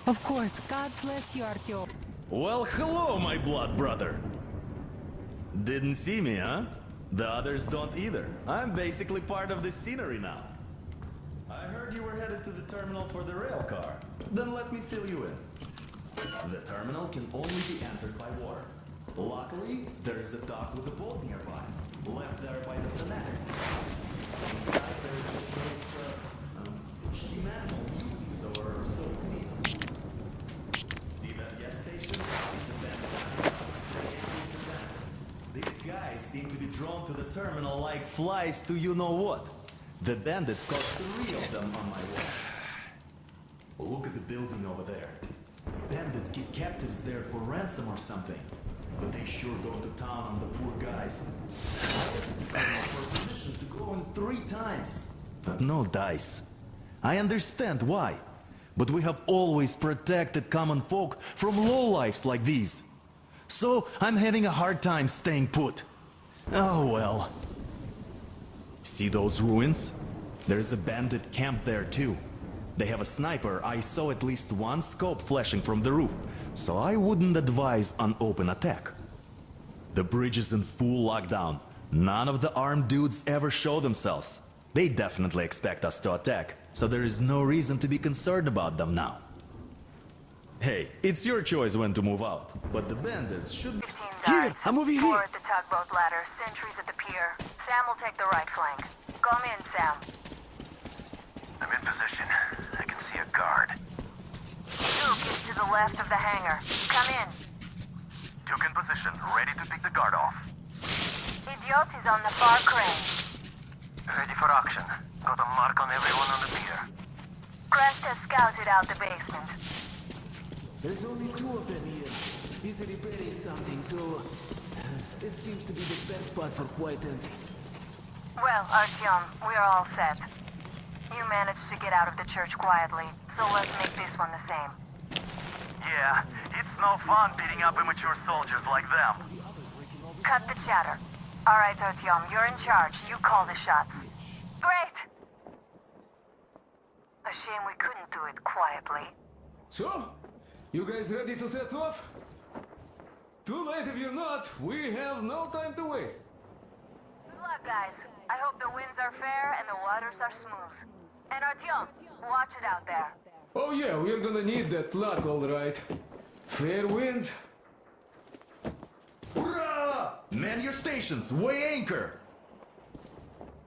Of course. God bless you, Artyom. Well, hello, my blood brother. Didn't see me, huh? The others don't either. I'm basically part of the scenery now. I heard you were headed to the terminal for the rail car. Then let me fill you in. The terminal can only be entered by water. Luckily, there is a dock with a boat nearby, left there by the fanatics. Inside there is this, human mutants, or so it seems. See that gas station? It's a bandit. These guys seem to be drawn to the terminal like flies to you-know-what. The bandit caught 3 of them on my watch. Look at the building over there. Bandits keep captives there for ransom or something. But they sure go to town on the poor guys. I was for permission to go in 3 times. But no dice. I understand why. But we have always protected common folk from lowlifes like these. So I'm having a hard time staying put. Oh well. See those ruins? There's a bandit camp there too. They have a sniper. I saw at least one scope flashing from the roof, so I wouldn't advise an open attack. The bridge is in full lockdown. None of the armed dudes ever show themselves. They definitely expect us to attack, so there is no reason to be concerned about them now. Hey, it's your choice when to move out, but the bandits should be... Here, I'm over here. 4 at the tugboat ladder, sentries at the pier. Sam will take the right flank. Come in, Sam. I'm in position. I can see a guard. Duke is to the left of the hangar. Come in. Duke in position, ready to take the guard off. Idiot is on the far crane. Ready for action. Got a mark on everyone on the pier. Crest has scouted out the basement. There's only 2 of them here. He's repairing something, so... this seems to be the best spot for quiet entry. Well, Artyom, we're all set. You managed to get out of the church quietly, so let's make this one the same. Yeah, it's no fun beating up immature soldiers like them. Cut the chatter. All right, Artyom, you're in charge. You call the shots. Great! A shame we couldn't do it quietly. So, you guys ready to set off? Too late if you're not. We have no time to waste. Good luck, guys. I hope the winds are fair and the waters are smooth. And Artyom, watch it out there. Oh yeah, we're gonna need that luck, all right. Fair winds. Hurrah! Man your stations, weigh anchor!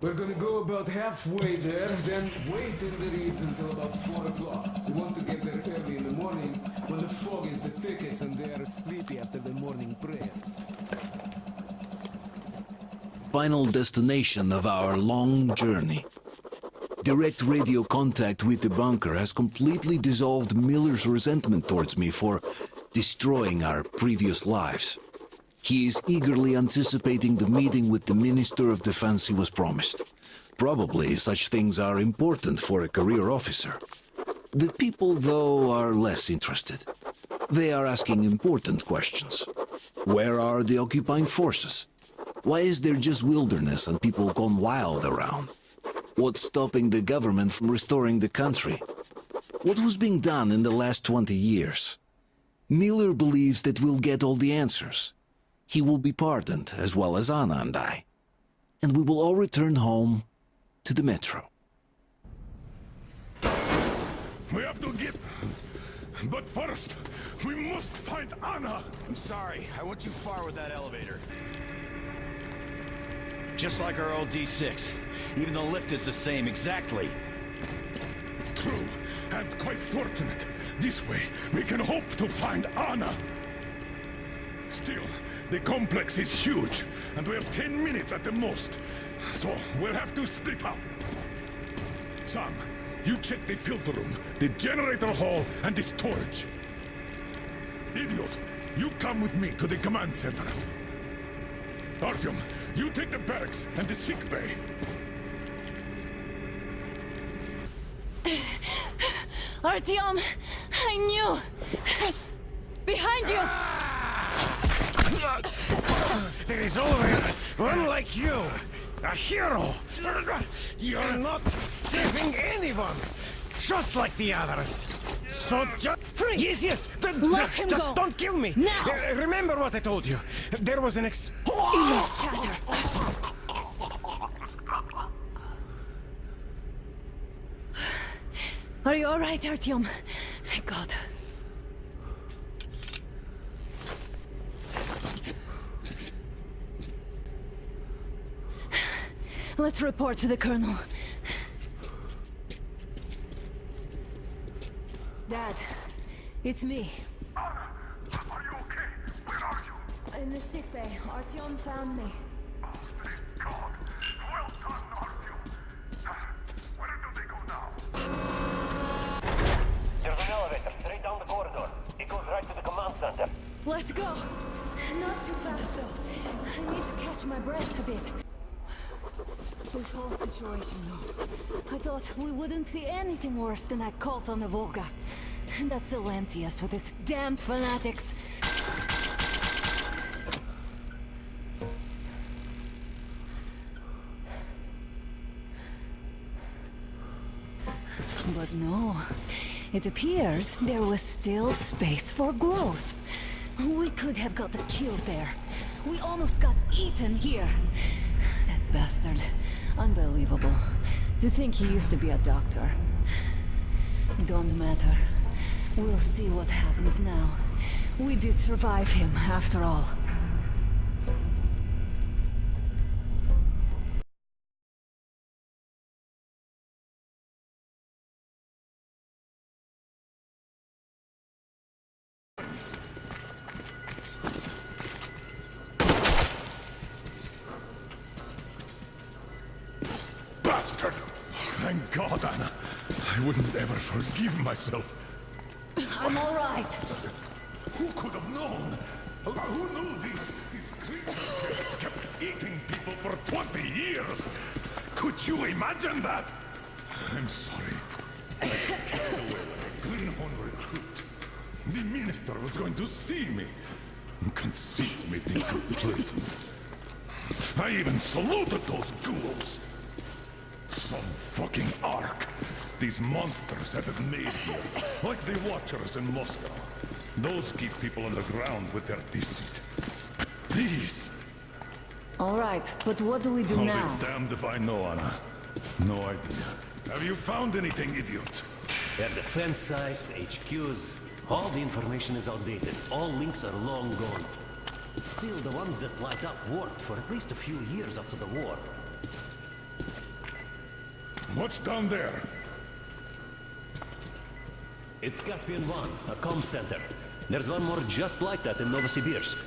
We're gonna go about halfway there, then wait in the reeds until about 4 o'clock. We want to get there early in the morning, when the fog is the thickest and they are sleepy after the morning prayer. Final destination of our long journey. Direct radio contact with the bunker has completely dissolved Miller's resentment towards me for destroying our previous lives. He is eagerly anticipating the meeting with the Minister of Defense he was promised. Probably such things are important for a career officer. The people, though, are less interested. They are asking important questions. Where are the occupying forces? Why is there just wilderness and people gone wild around? What's stopping the government from restoring the country? What was being done in the last 20 years? Miller believes that we'll get all the answers. He will be pardoned, as well as Anna and I. And we will all return home to the metro. We have to get... But first, we must find Anna! I'm sorry, I went too far with that elevator. Just like our old D6. Even the lift is the same, exactly. True, and quite fortunate. This way, we can hope to find Anna. Still, the complex is huge, and we have 10 minutes at the most. So, we'll have to split up. Sam, you check the filter room, the generator hall, and the storage. Idiot, you come with me to the command center. Artyom, you take the barracks and the sick bay. Artyom, I knew! Behind you! There is always one like you, a hero. You're not saving anyone, just like the others. So just freeze! Yes. Let him go. Don't kill me. Now. Remember what I told you. There was an Enough chatter. Are you all right, Artyom? Thank God. Let's report to the Colonel. Dad, it's me. Anna, are you okay? Where are you? In the sick bay. Artyom found me. Oh, thank God. Well done, Artyom. Where do they go now? There's an elevator straight down the corridor. It goes right to the command center. Let's go. Not too fast, though. I need to catch my breath a bit. This whole situation, I thought we wouldn't see anything worse than that cult on the Volga. And that Silencius with his damned fanatics. But no, it appears there was still space for growth. We could have gotten killed there. We almost got eaten here. That bastard. Unbelievable. To think he used to be a doctor. It don't matter. We'll see what happens now. We did survive him, after all. Bastard! Thank God, Anna. I wouldn't ever forgive myself. I'm all right. Who could have known? Who knew these creatures kept eating people for 20 years? Could you imagine that? I'm sorry. I got carried away like a greenhorn recruit. The minister was going to see me. Conceit made me complacent. I even saluted those ghouls. Some fucking ark. These monsters had it made here, like the Watchers in Moscow. Those keep people underground with their deceit. But these... All right, but what do we do now? I'll be damned if I know, Anna. No idea. Have you found anything, idiot? Their defense sites, HQs, all the information is outdated. All links are long gone. Still, the ones that light up worked for at least a few years after the war. What's down there? It's Caspian 1, a comm center. There's one more just like that in Novosibirsk.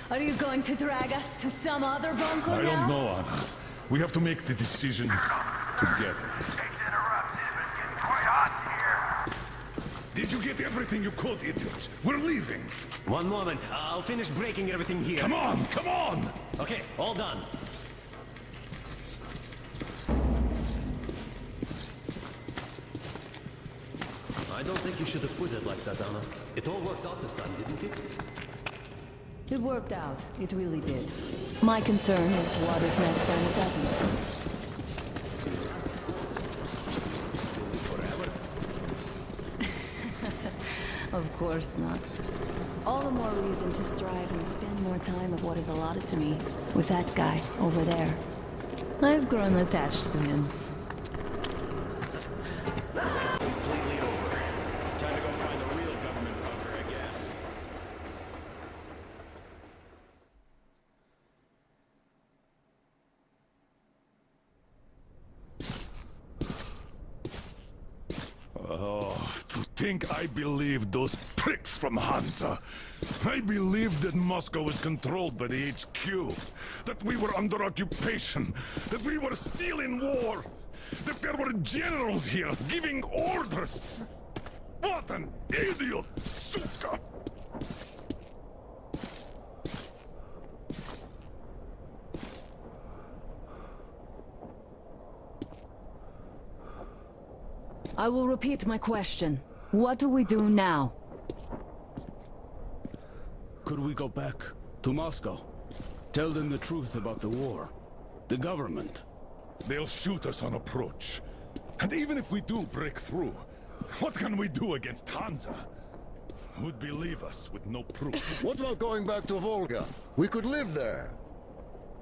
Are you going to drag us to some other bunker now? I don't know, Anna. We have to make the decision together. Did you get everything you could, idiot? We're leaving. One moment, I'll finish breaking everything here. Come on, come on! Okay, all done. I don't think you should have put it like that, Anna. It all worked out this time, didn't it? It worked out. It really did. My concern is what if next time it doesn't? Of course not. All the more reason to strive and spend more time of what is allotted to me with that guy over there. I've grown attached to him. Completely over. Time to go find the real government bunker, I guess. Oh, to think I believed those pricks from Hansa. I believed that Moscow was controlled by the HQ, that we were under occupation, that we were still in war, that there were generals here giving orders. What an idiot, suka! I will repeat my question. What do we do now? Could we go back to Moscow? Tell them the truth about the war. The government. They'll shoot us on approach. And even if we do break through, what can we do against Hansa? Who'd believe us with no proof? What about going back to Volga? We could live there.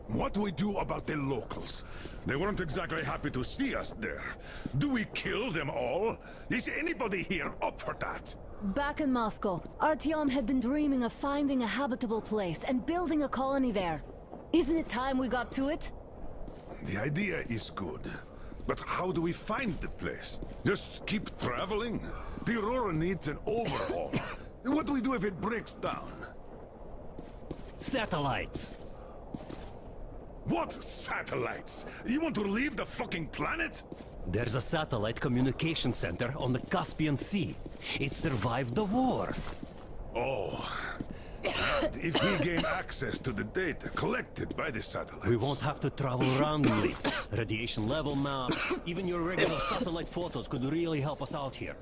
What do we do about the locals? They weren't exactly happy to see us there. Do we kill them all? Is anybody here up for that? Back in Moscow, Artyom had been dreaming of finding a habitable place and building a colony there. Isn't it time we got to it? The idea is good. But how do we find the place? Just keep traveling? The Aurora needs an overhaul. What do we do if it breaks down? Satellites! What satellites? You want to leave the fucking planet? There's a satellite communication center on the Caspian Sea. It survived the war. Oh. if we gain access to the data collected by the satellites. We won't have to travel around with it. Radiation level maps, even your regular satellite photos could really help us out here.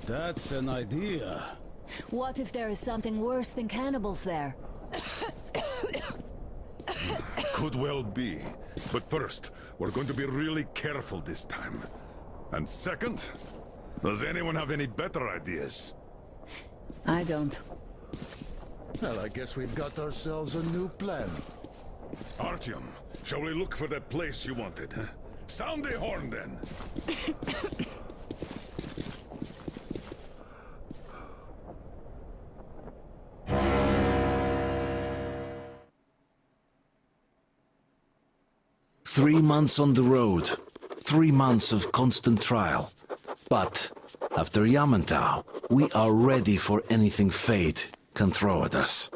That's an idea. What if there is something worse than cannibals there? Could well be. But first, we're going to be really careful this time. And second, does anyone have any better ideas? I don't. Well, I guess we've got ourselves a new plan. Artyom, shall we look for that place you wanted, huh? Sound the horn, then! Three months on the road, 3 months of constant trial. But after Yamantau, we are ready for anything fate can throw at us.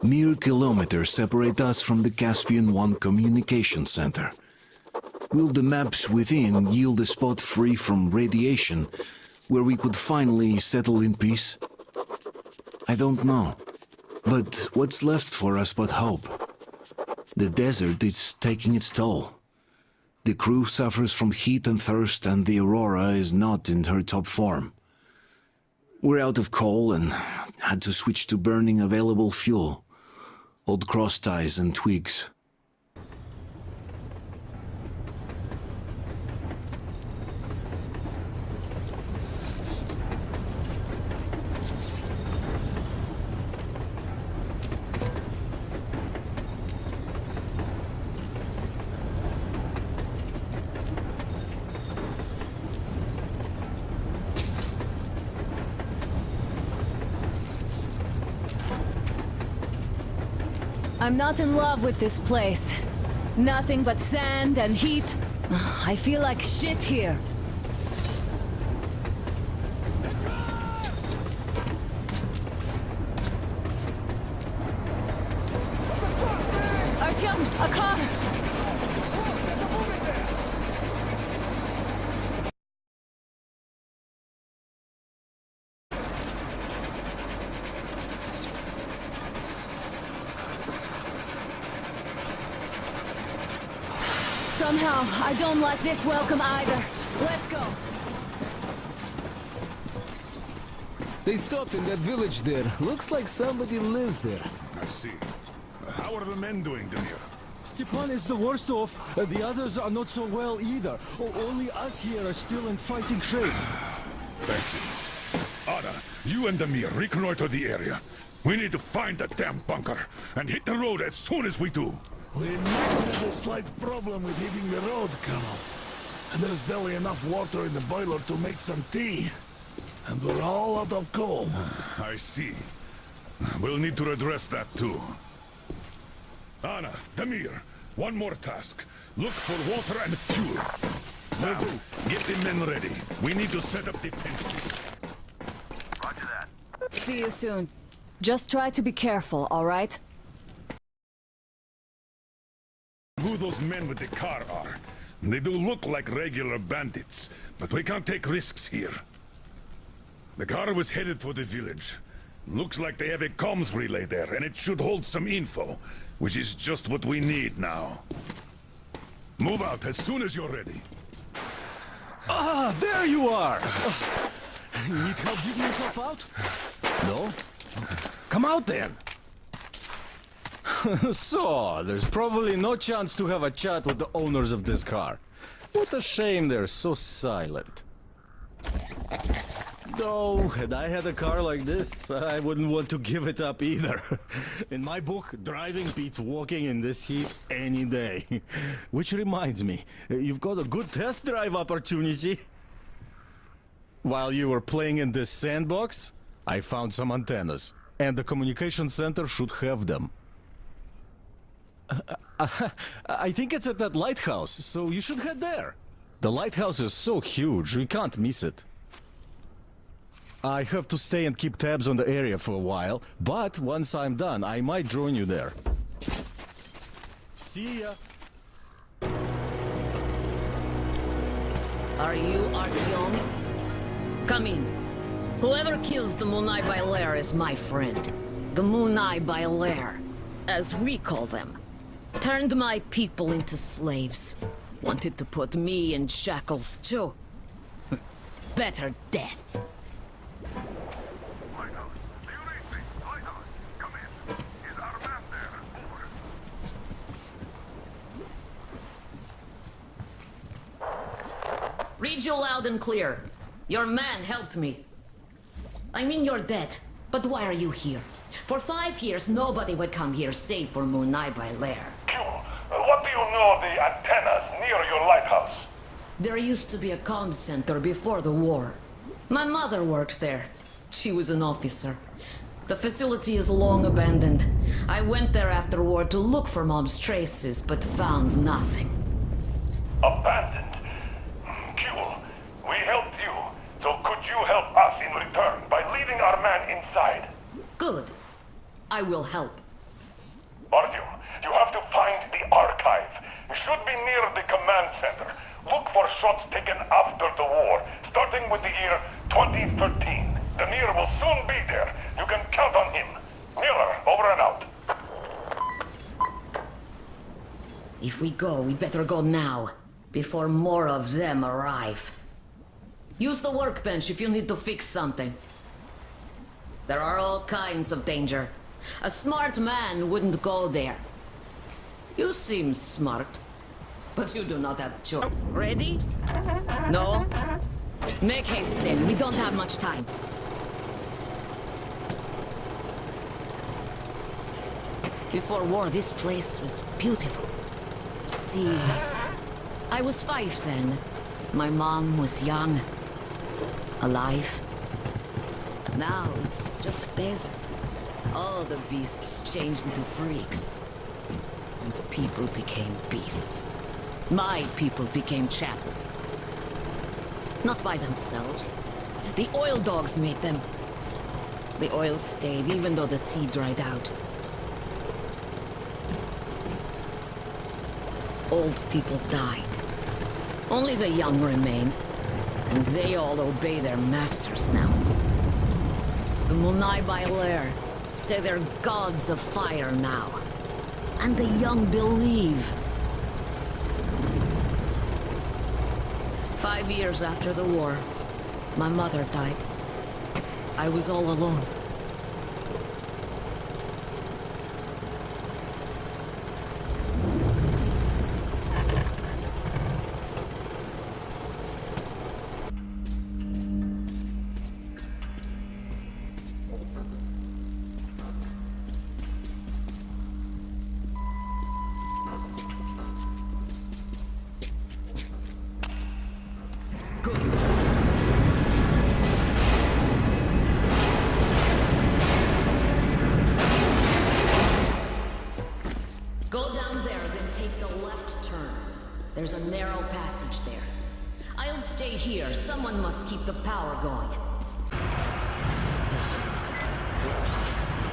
Mere kilometers separate us from the Caspian One communication center. Will the maps within yield a spot free from radiation where we could finally settle in peace? I don't know. But what's left for us but hope? The desert is taking its toll. The crew suffers from heat and thirst, and the Aurora is not in her top form. We're out of coal and had to switch to burning available fuel. Old cross ties and twigs. I'm not in love with this place. Nothing but sand and heat. I feel like shit here. Artyom, a car! Somehow, I don't like this welcome either. Let's go. They stopped in that village there. Looks like somebody lives there. I see. How are the men doing, Demir? Stepan is the worst off. The others are not so well either. Only us here are still in fighting shape. Thank you. Anna, you and Demir reconnoiter the area. We need to find that damn bunker and hit the road as soon as we do. We might have a slight problem with hitting the road, Colonel. And there's barely enough water in the boiler to make some tea. And we're all out of coal. I see. We'll need to address that too. Anna, Demir, one more task. Look for water and fuel. Sam, get the men ready. We need to set up defenses. Roger that. See you soon. Just try to be careful, all right? Who those men with the car are. They do look like regular bandits, but we can't take risks here. The car was headed for the village. Looks like they have a comms relay there, and it should hold some info, which is just what we need now. Move out as soon as you're ready. Ah, there you are! Need help getting yourself out? No? Come out then! So, there's probably no chance to have a chat with the owners of this car. What a shame they're so silent. Though, had I had a car like this, I wouldn't want to give it up either. In my book, driving beats walking in this heat any day. Which reminds me, you've got a good test drive opportunity. While you were playing in this sandbox, I found some antennas, and the communication center should have them. I think it's at that lighthouse, so you should head there. The lighthouse is so huge, we can't miss it. I have to stay and keep tabs on the area for a while, but once I'm done, I might join you there. See ya. Are you Artyom? Come in. Whoever kills the Munai Bailair is my friend. The Munai Bailair, as we call them. Turned my people into slaves. Wanted to put me in shackles too. Better death. Read you loud and clear. Your man helped me. I mean, you're dead. But why are you here? For 5 years, nobody would come here save for Munai Bailair. Q, what do you know of the antennas near your lighthouse? There used to be a comm center before the war. My mother worked there. She was an officer. The facility is long abandoned. I went there after war to look for Mom's traces, but found nothing. Abandoned? Q, we helped you, so could you help us in return by leading our man inside? Good. I will help. Artyom, you have to find the archive. It should be near the command center. Look for shots taken after the war, starting with the year 2013. Demir will soon be there. You can count on him. Miller, over and out. If we go, we'd better go now, before more of them arrive. Use the workbench if you need to fix something. There are all kinds of danger. A smart man wouldn't go there. You seem smart, but you do not have choice. Ready? No? Make haste then, we don't have much time. Before war, this place was beautiful. See, I was 5 then. My mom was young, alive. Now it's just desert. All the beasts changed into freaks. And the people became beasts. My people became chattel. Not by themselves. The oil dogs made them. The oil stayed even though the sea dried out. Old people died. Only the young remained. And they all obey their masters now. The Munai Bailair say they're gods of fire now. And the young believe. 5 years after the war, my mother died. I was all alone. Go down there, then take the left turn. There's a narrow passage there. I'll stay here. Someone must keep the power going.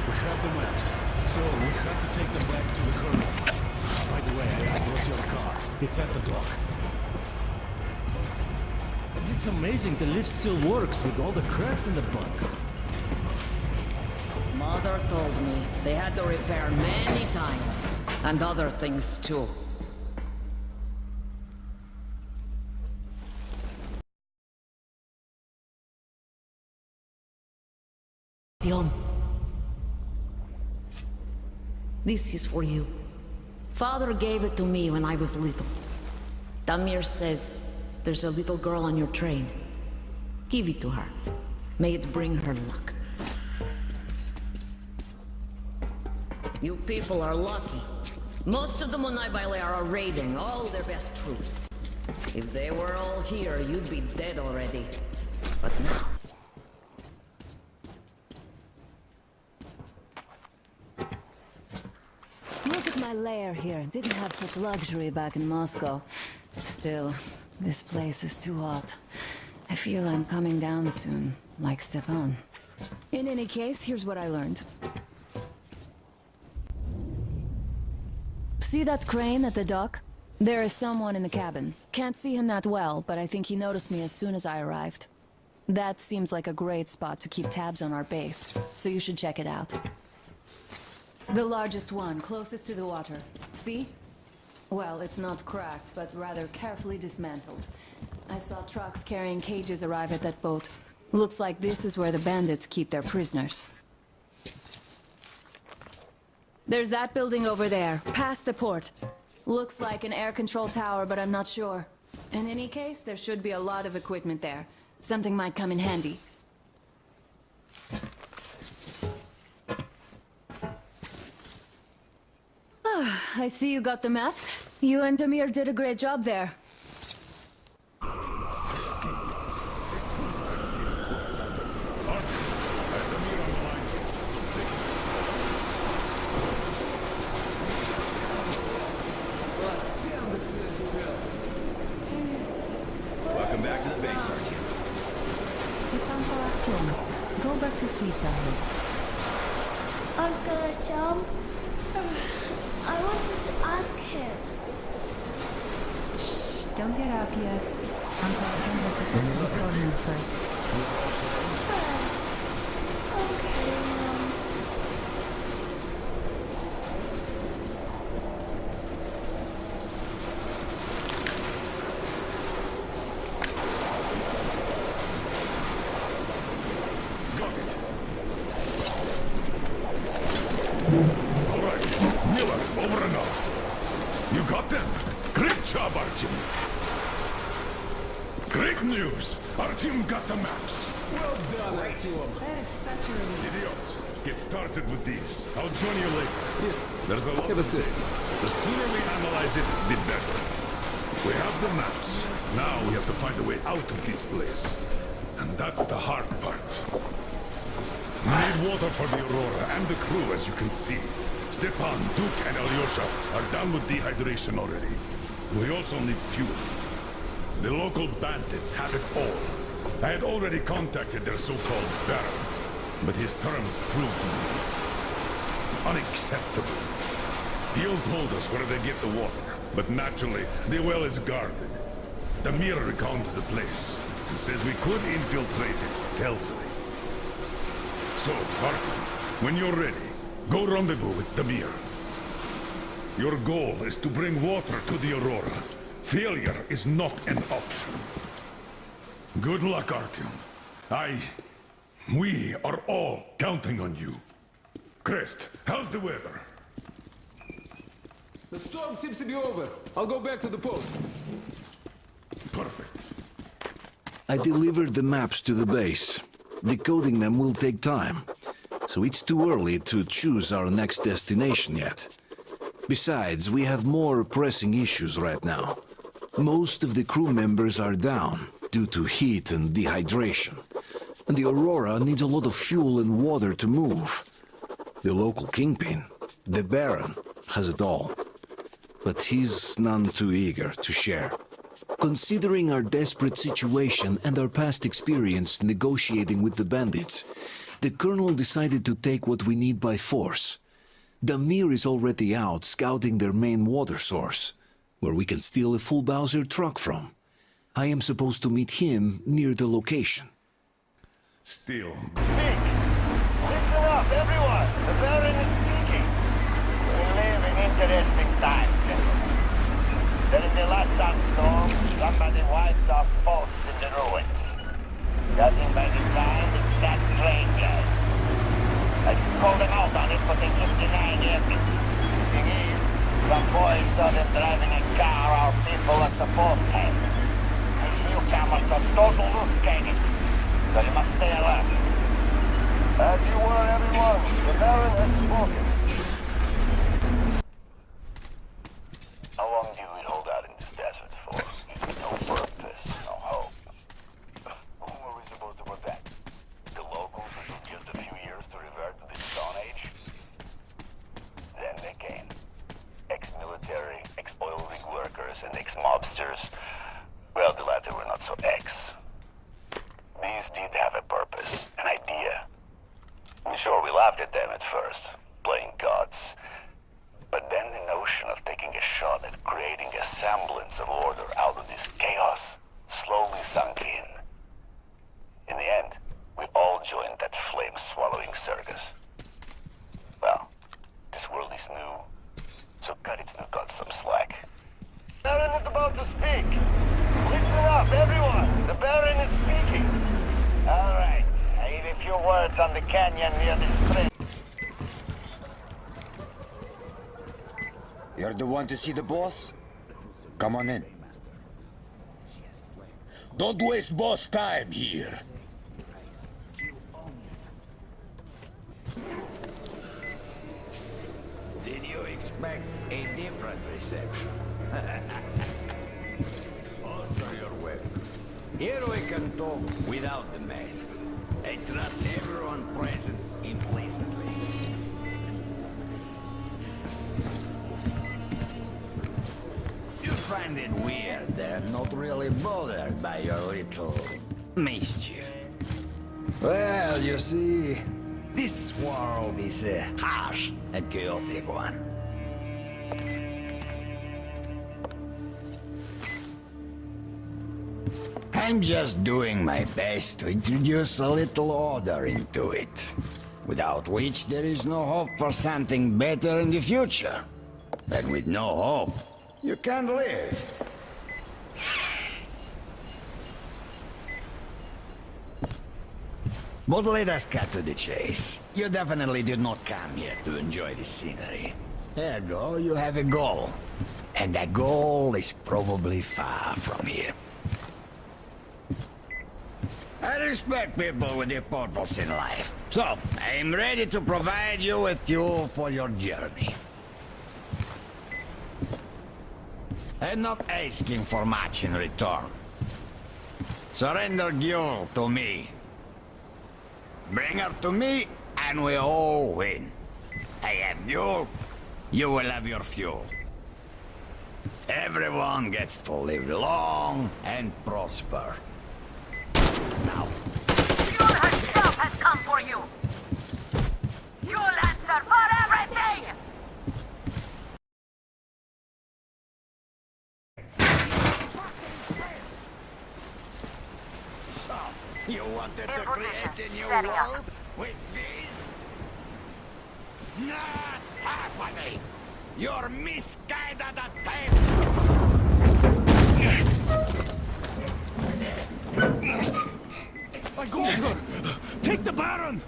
We have the maps, so we have to take them back to the colonel. By the way, I brought your car. It's at the dock. It's amazing the lift still works with all the cracks in the bunk. Mother told me they had to repair many times. And other things too. Dion. This is for you. Father gave it to me when I was little. Damir says there's a little girl on your train. Give it to her. May it bring her luck. You people are lucky. Most of the Munai Bailair are raiding all their best troops. If they were all here, you'd be dead already. But now... Look at my lair here. Didn't have such luxury back in Moscow. Still, this place is too hot. I feel I'm coming down soon, like Stepan. In any case, here's what I learned. See that crane at the dock? There is someone in the cabin. Can't see him that well, but I think he noticed me as soon as I arrived. That seems like a great spot to keep tabs on our base, so you should check it out. The largest one, closest to the water. See? Well, it's not cracked, but rather carefully dismantled. I saw trucks carrying cages arrive at that boat. Looks like this is where the bandits keep their prisoners. There's that building over there, past the port. Looks like an air control tower, but I'm not sure. In any case, there should be a lot of equipment there. Something might come in handy. I see you got the maps. You and Damir did a great job there. Welcome back to the base, Artyom. It's Uncle Artyom. Go back to sleep, darling. Uncle Artyom, I wanted to ask him. Shh, don't get up yet. Uncle Artyom has a quick recording first. Okay, Mom. You got them? Great job, Artyom. Great news! Artyom got the maps. Well done, Artyom. That is such a relief. Idiot. Get started with these. I'll join you later. Yeah. There's a lot Have a to seat. do. The sooner we analyze it, the better. We have the maps. Now we have to find a way out of this place. And that's the hard part. We need water for the Aurora and the crew, as you can see. Stepan, Duke, and Alyosha are down with dehydration already. We also need fuel. The local bandits have it all. I had already contacted their so-called Baron, but his terms proved to be unacceptable. He'll told us where they get the water, but naturally, the well is guarded. Damir recounted the place, and says we could infiltrate it stealthily. So, Artyom, when you're ready, go rendezvous with Damir. Your goal is to bring water to the Aurora. Failure is not an option. Good luck, Artyom. We are all counting on you. Crest, how's the weather? The storm seems to be over. I'll go back to the post. Perfect. I delivered the maps to the base. Decoding them will take time, so it's too early to choose our next destination yet. Besides, we have more pressing issues right now. Most of the crew members are down due to heat and dehydration, and the Aurora needs a lot of fuel and water to move. The local kingpin, the Baron, has it all, but he's none too eager to share. Considering our desperate situation and our past experience negotiating with the bandits, the Colonel decided to take what we need by force. Damir is already out scouting their main water source, where we can steal a full Bowser truck from. I am supposed to meet him near the location. Still. Listen up, everyone! The Baron is speaking! We live in interesting times. During the last sandstorm, somebody wiped our posts in the ruins. Judging by the time, it's that train guy. I called them out on it, but they just denied everything. Thing is, some boys saw them driving a car our people at the post had. These newcomers are total loose cannons, so you must stay alert. As you were, everyone, the Baron has spoken. How long do we hold out in this desert for? No purpose, no hope. Who were we supposed to protect? The locals who took just a few years to revert to the Stone Age? Then they came. Ex-military, ex-oil rig workers, and ex-mobsters. Well, the latter were not so ex. These did have a purpose, an idea. I'm sure we laughed at them at first, playing gods. But then the notion of taking a shot at creating a semblance of order out of this chaos slowly sunk in. In the end, we all joined that flame-swallowing circus. Well, this world is new, so cut its new gods some slack. Baron is about to speak. Listen up, everyone. The Baron is speaking. All right. I need a few words on the canyon near the spring. You're the one to see the boss? Come on in. Don't waste boss time here. Did you expect a different reception? Alter your weapon. Here we can talk without the masks. I trust everyone present implicitly. You find it weird they're not really bothered by your little mischief. Well, you see, this world is a harsh and chaotic one. I'm just doing my best to introduce a little order into it, without which there is no hope for something better in the future. And with no hope, you can't live. But let us cut to the chase. You definitely did not come here to enjoy the scenery. Ergo, you have a goal. And that goal is probably far from here. I respect people with a purpose in life. So, I'm ready to provide you with fuel for your journey. I'm not asking for much in return. Surrender Gül to me. Bring her to me, and we all win. I have Gül, you will have your fuel. Everyone gets to live long and prosper. Now. Gül herself has come for you! You'll answer for everything! So, you wanted to create a new Setting up. world with this? Not happening! You're misguided attempt! I got her! Take the Baron!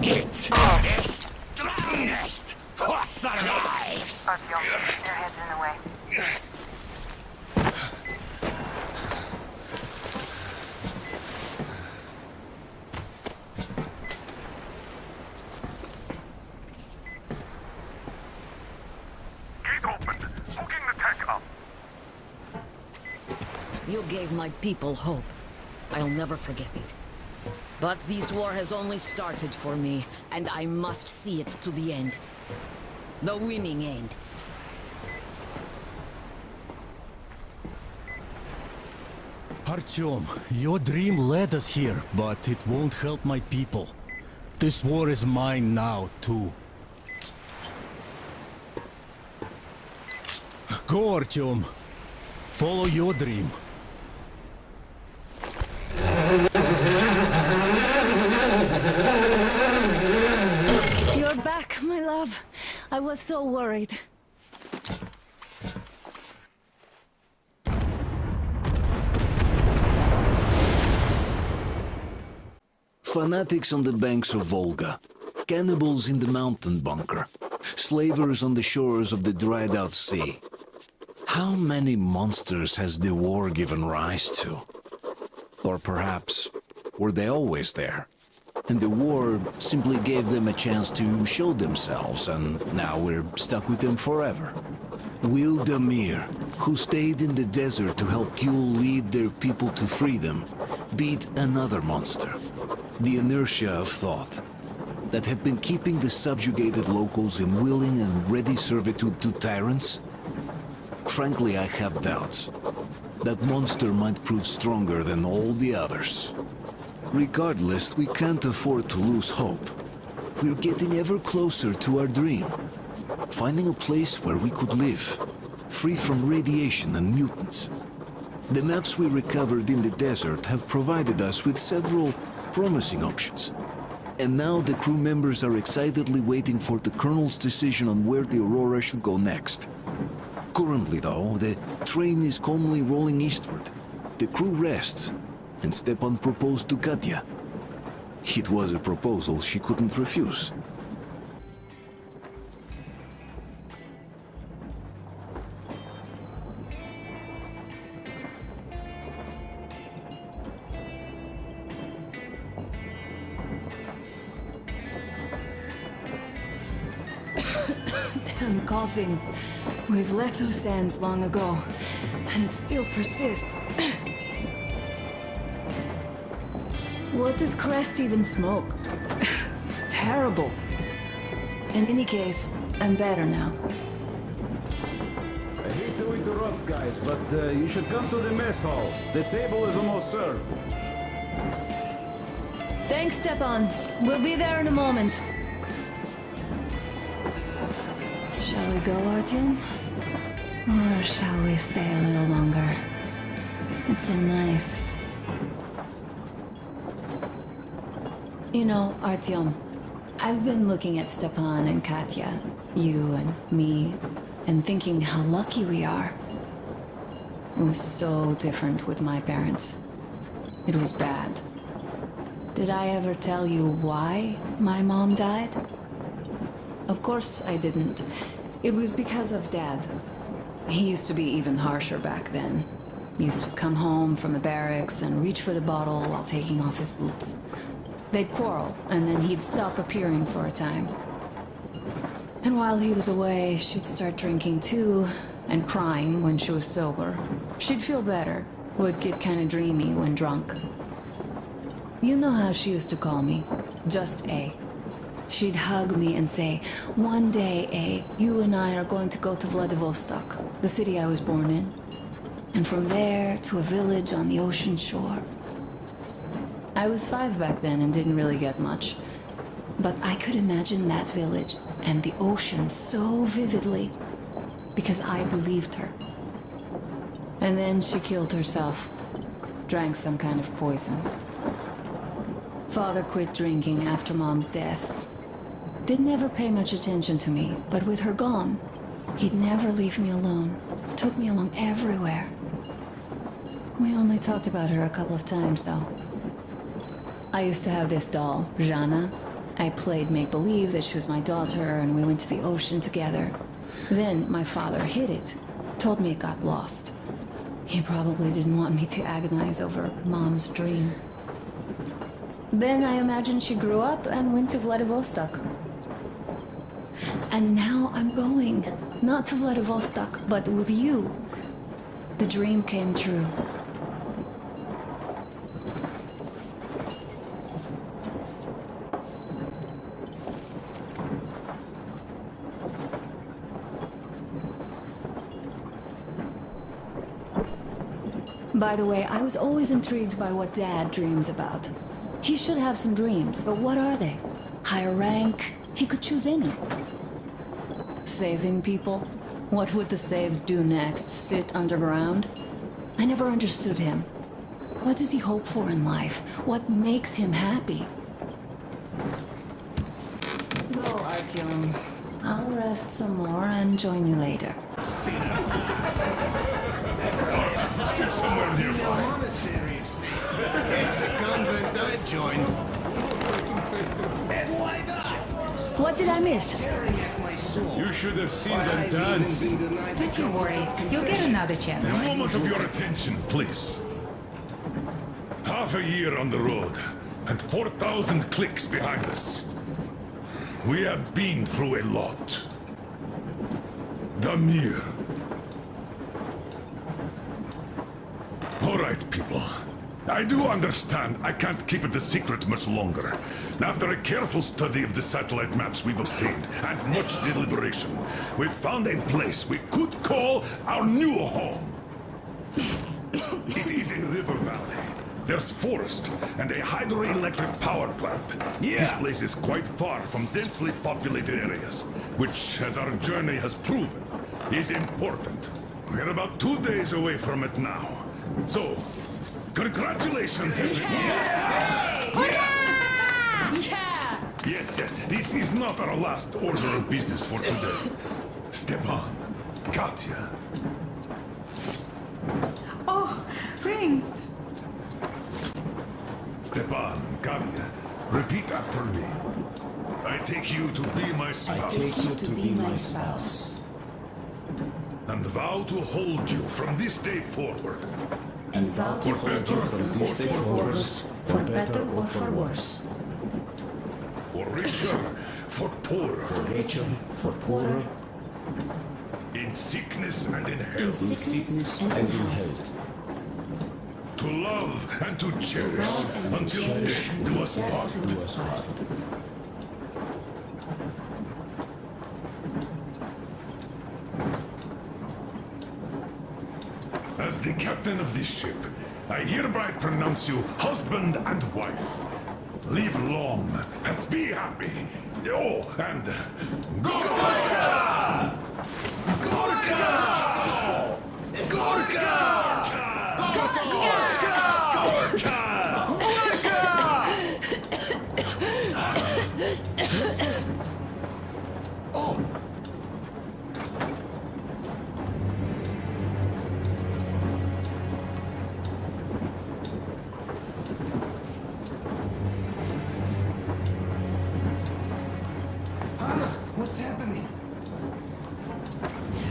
It's the strongest who survives! Artyom, your head's in the way. Gate opened. Hooking the tech up. You gave my people hope. I'll never forget it. But this war has only started for me, and I must see it to the end. The winning end. Artyom, your dream led us here, but it won't help my people. This war is mine now, too. Go, Artyom. Follow your dream. You're back, my love. I was so worried. Fanatics on the banks of Volga, cannibals in the mountain bunker, slavers on the shores of the dried-out sea. How many monsters has the war given rise to? Or perhaps, were they always there? And the war simply gave them a chance to show themselves, and now we're stuck with them forever. Will Damir, who stayed in the desert to help Gül lead their people to freedom, beat another monster. The inertia of thought that had been keeping the subjugated locals in willing and ready servitude to tyrants? Frankly, I have doubts. That monster might prove stronger than all the others. Regardless, we can't afford to lose hope. We're getting ever closer to our dream. Finding a place where we could live, free from radiation and mutants. The maps we recovered in the desert have provided us with several promising options. And now the crew members are excitedly waiting for the Colonel's decision on where the Aurora should go next. Currently, though, the train is calmly rolling eastward. The crew rests, and Stepan proposed to Katya. It was a proposal she couldn't refuse. Damn coughing. We've left those sands long ago, and it still persists. What does Crest even smoke? It's terrible. In any case, I'm better now. I hate to interrupt, guys, but you should come to the mess hall. The table is almost served. Thanks, Stepan. We'll be there in a moment. Shall we go, Artyom? Or shall we stay a little longer? It's so nice. You know, Artyom, I've been looking at Stepan and Katya, you and me, and thinking how lucky we are. It was so different with my parents. It was bad. Did I ever tell you why my mom died? Of course I didn't. It was because of Dad. He used to be even harsher back then. He used to come home from the barracks and reach for the bottle while taking off his boots. They'd quarrel, and then he'd stop appearing for a time. And while he was away, she'd start drinking too, and crying when she was sober. She'd feel better, would get kinda dreamy when drunk. You know how she used to call me? Just A. She'd hug me and say, "One day, A, you and I are going to go to Vladivostok, the city I was born in. And from there to a village on the ocean shore." I was 5 back then and didn't really get much. But I could imagine that village and the ocean so vividly because I believed her. And then she killed herself. Drank some kind of poison. Father quit drinking after Mom's death. Didn't ever pay much attention to me, but with her gone, he'd never leave me alone. Took me along everywhere. We only talked about her a couple of times, though. I used to have this doll, Jana. I played make-believe that she was my daughter, and we went to the ocean together. Then my father hid it. Told me it got lost. He probably didn't want me to agonize over Mom's dream. Then I imagine she grew up and went to Vladivostok. And now I'm going. Not to Vladivostok, but with you. The dream came true. By the way, I was always intrigued by what Dad dreams about. He should have some dreams, but what are they? Higher rank? He could choose any. Saving people? What would the saved do next? Sit underground? I never understood him. What does he hope for in life? What makes him happy? Go, Artyom. I'll rest some more and join you later. Somewhere nearby. Monastery, it seems. It's a convent I joined. And why not? What did I miss? You should have seen them dance. Don't you worry. You'll get another chance. A moment of your attention, please. Half a year on the road, and 4,000 clicks behind us. We have been through a lot. Damir. All right, people. I do understand I can't keep it a secret much longer. After a careful study of the satellite maps we've obtained, and much deliberation, we've found a place we could call our new home. It is a river valley. There's forest and a hydroelectric power plant. This place is quite far from densely populated areas, which, as our journey has proven, is important. We're about 2 days away from it now. So, congratulations, everyone! Yet, this is not our last order of business for today. Stepan, Katya. Oh, rings! Stepan, Katya, repeat after me. I take you to be my spouse. I take you to be my spouse. And vow to hold you from this day forward. And vow to hold you from this day forward, for better or for worse. For richer, for poorer. For richer, for poorer. In sickness and in health. In sickness and in health. To love and to cherish until death do us part. As the captain of this ship, I hereby pronounce you husband and wife. Live long and be happy. Oh, and Gorka! Gorka! Gorka! Gorka! Oh. What's happening?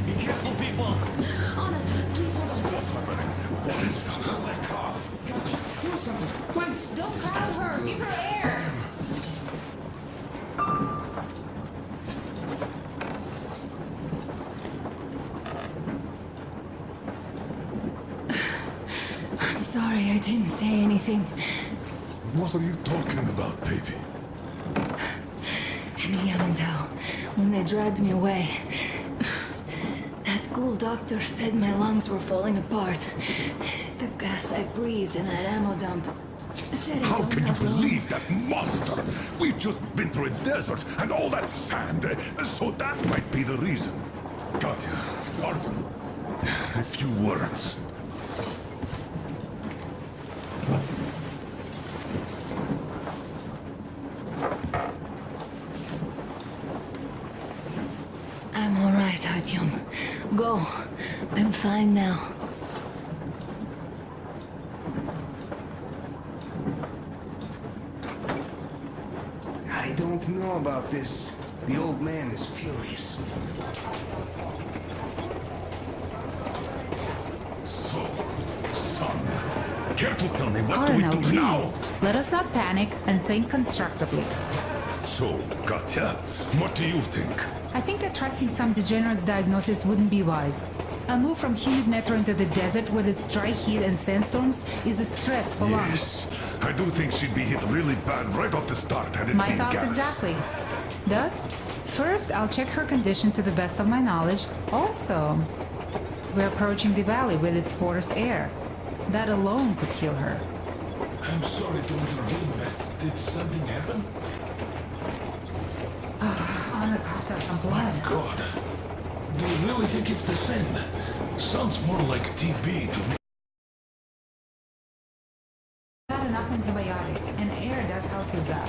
Be careful, people! Anna, please hold on. What's happening? What is it? How's that cough? Gotcha. Do something, please! Don't crowd her! Give her air! I'm sorry I didn't say anything. What are you talking about, baby? In Yamantau, when they dragged me away, that ghoul doctor said my lungs were falling apart. The gas I breathed in that ammo dump said I How don't can you have long. believe that monster? We've just been through a desert and all that sand, so that might be the reason. Katya, Artem, a few words. I'm all right, Artyom. Go. I'm fine now. I don't know about this. The old man is furious. So, son, care to tell me what Colonel, do we do please. now? Let us not panic and think constructively. So, Katya, what do you think? I think that trusting some degenerate's diagnosis wouldn't be wise. A move from humid metro into the desert with its dry heat and sandstorms is a stress for lungs. Yes, I do think she'd be hit really bad right off the start had it My been thoughts gas. exactly. Thus, first I'll check her condition to the best of my knowledge. Also, we're approaching the valley with its forest air. That alone could heal her. I'm sorry to intervene, but did something happen? Anna coughed out some blood. God. Do you really think it's the sand? Sounds more like TB to me. Not enough antibiotics, and air does help with that.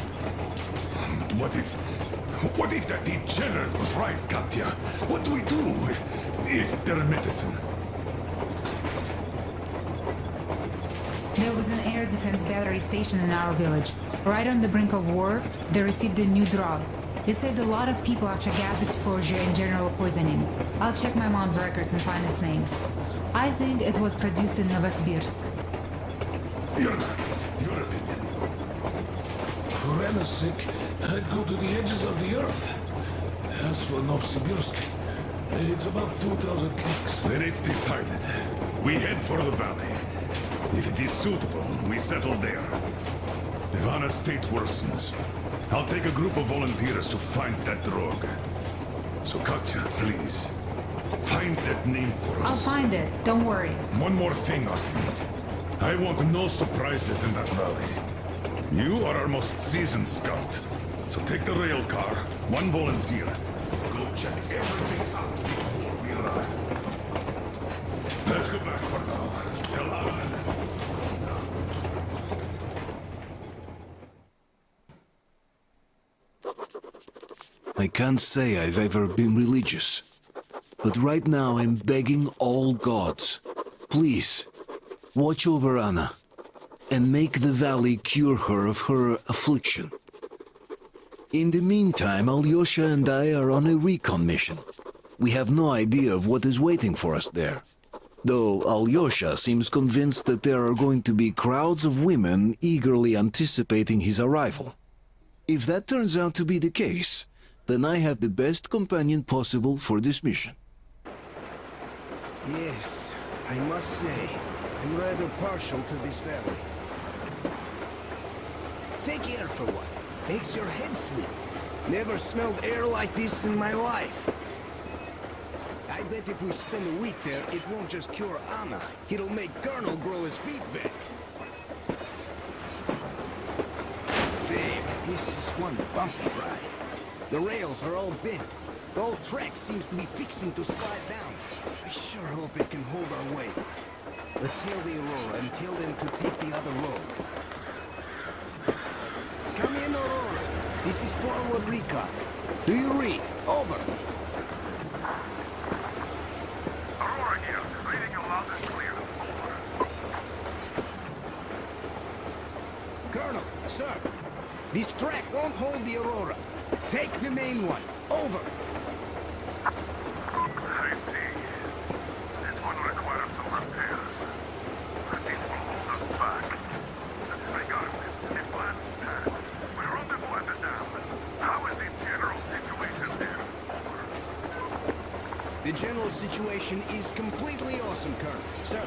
What if that degenerate was right, Katya? What do we do? Is there medicine? There was an air defense battery station in our village. Right on the brink of war, they received a new drug. It saved a lot of people after gas exposure and general poisoning. I'll check my mom's records and find its name. I think it was produced in Novosibirsk. Your opinion. For Anna's sake, I'd go to the edges of the earth. As for Novosibirsk, it's about 2,000 clicks. Then it's decided. We head for the valley. If it is suitable, we settle there. If Anna's state worsens, I'll take a group of volunteers to find that drug. So Katya, please, find that name for us. I'll find it, don't worry. One more thing, Artyom. I want no surprises in that valley. You are our most seasoned scout. So take the rail car, one volunteer. Go check everything out before we arrive. Let's go back for now. I can't say I've ever been religious, but right now I'm begging all gods, please, watch over Anna, and make the valley cure her of her affliction. In the meantime, Alyosha and I are on a recon mission. We have no idea of what is waiting for us there, though Alyosha seems convinced that there are going to be crowds of women eagerly anticipating his arrival. If that turns out to be the case, then I have the best companion possible for this mission. Yes, I must say, I'm rather partial to this valley. Take air for one. Makes your head swim. Never smelled air like this in my life. I bet if we spend a week there, it won't just cure Anna. It'll make Colonel grow his feet back. Damn, this is one bumpy ride. The rails are all bent. The whole track seems to be fixing to slide down. I sure hope it can hold our weight. Let's hail the Aurora and tell them to take the other road. Come in, Aurora. This is forward recon. Do you read? Over. Aurora here. Reading you loud and clear. Colonel, sir. This track won't hold the Aurora. Take the main one. Over. I see. This one requires some repairs. This will hold us back. Regardless, the plan stands. We rendezvous at the dam. How is the general situation there? The general situation is completely awesome, Colonel. Sir,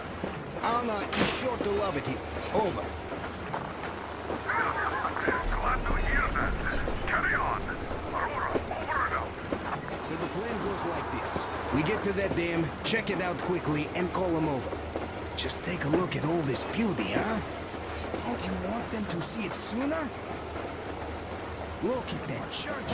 Anna is sure to love it here. Over. Glad to hear that. Carry on. Aurora, over and out. So the plan goes like this. We get to that dam, check it out quickly, and call them over. Just take a look at all this beauty, huh? Don't you want them to see it sooner? Look at that church.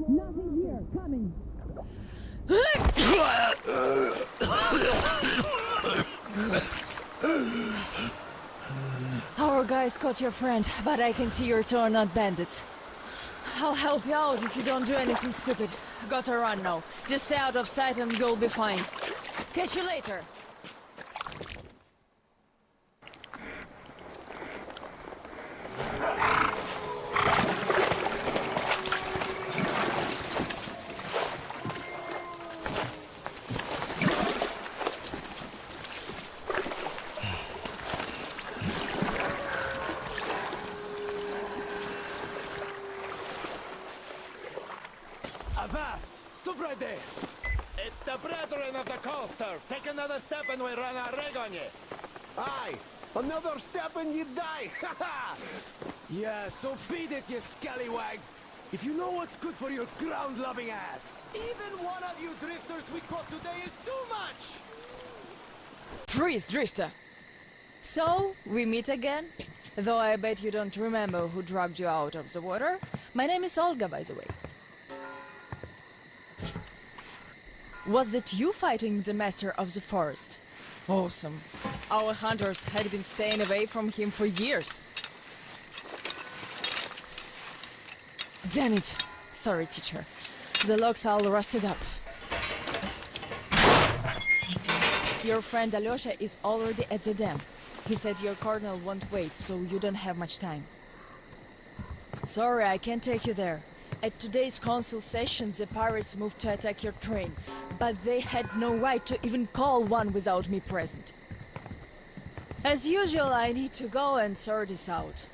Nothing here. Coming. Our guys caught your friend, but I can see your two are not bandits. I'll help you out if you don't do anything stupid. Gotta run now. Just stay out of sight and you'll be fine. Catch you later. Avast! Stop right there! It's the brethren of the coaster! Take another step and we run a rig on you! Aye! Another step and you die! Yeah, so beat it, you scallywag! If you know what's good for your ground-loving ass! Even one of you drifters we caught today is too much! Freeze, Drifter! So, we meet again? Though I bet you don't remember who dragged you out of the water. My name is Olga, by the way. Was it you fighting the Master of the Forest? Awesome. Our hunters had been staying away from him for years. Damn it. Sorry, teacher. The locks all rusted up. Your friend Alyosha is already at the dam. He said your colonel won't wait, so you don't have much time. Sorry, I can't take you there. At today's council session, the pirates moved to attack your train, but they had no right to even call one without me present. As usual, I need to go and sort this out.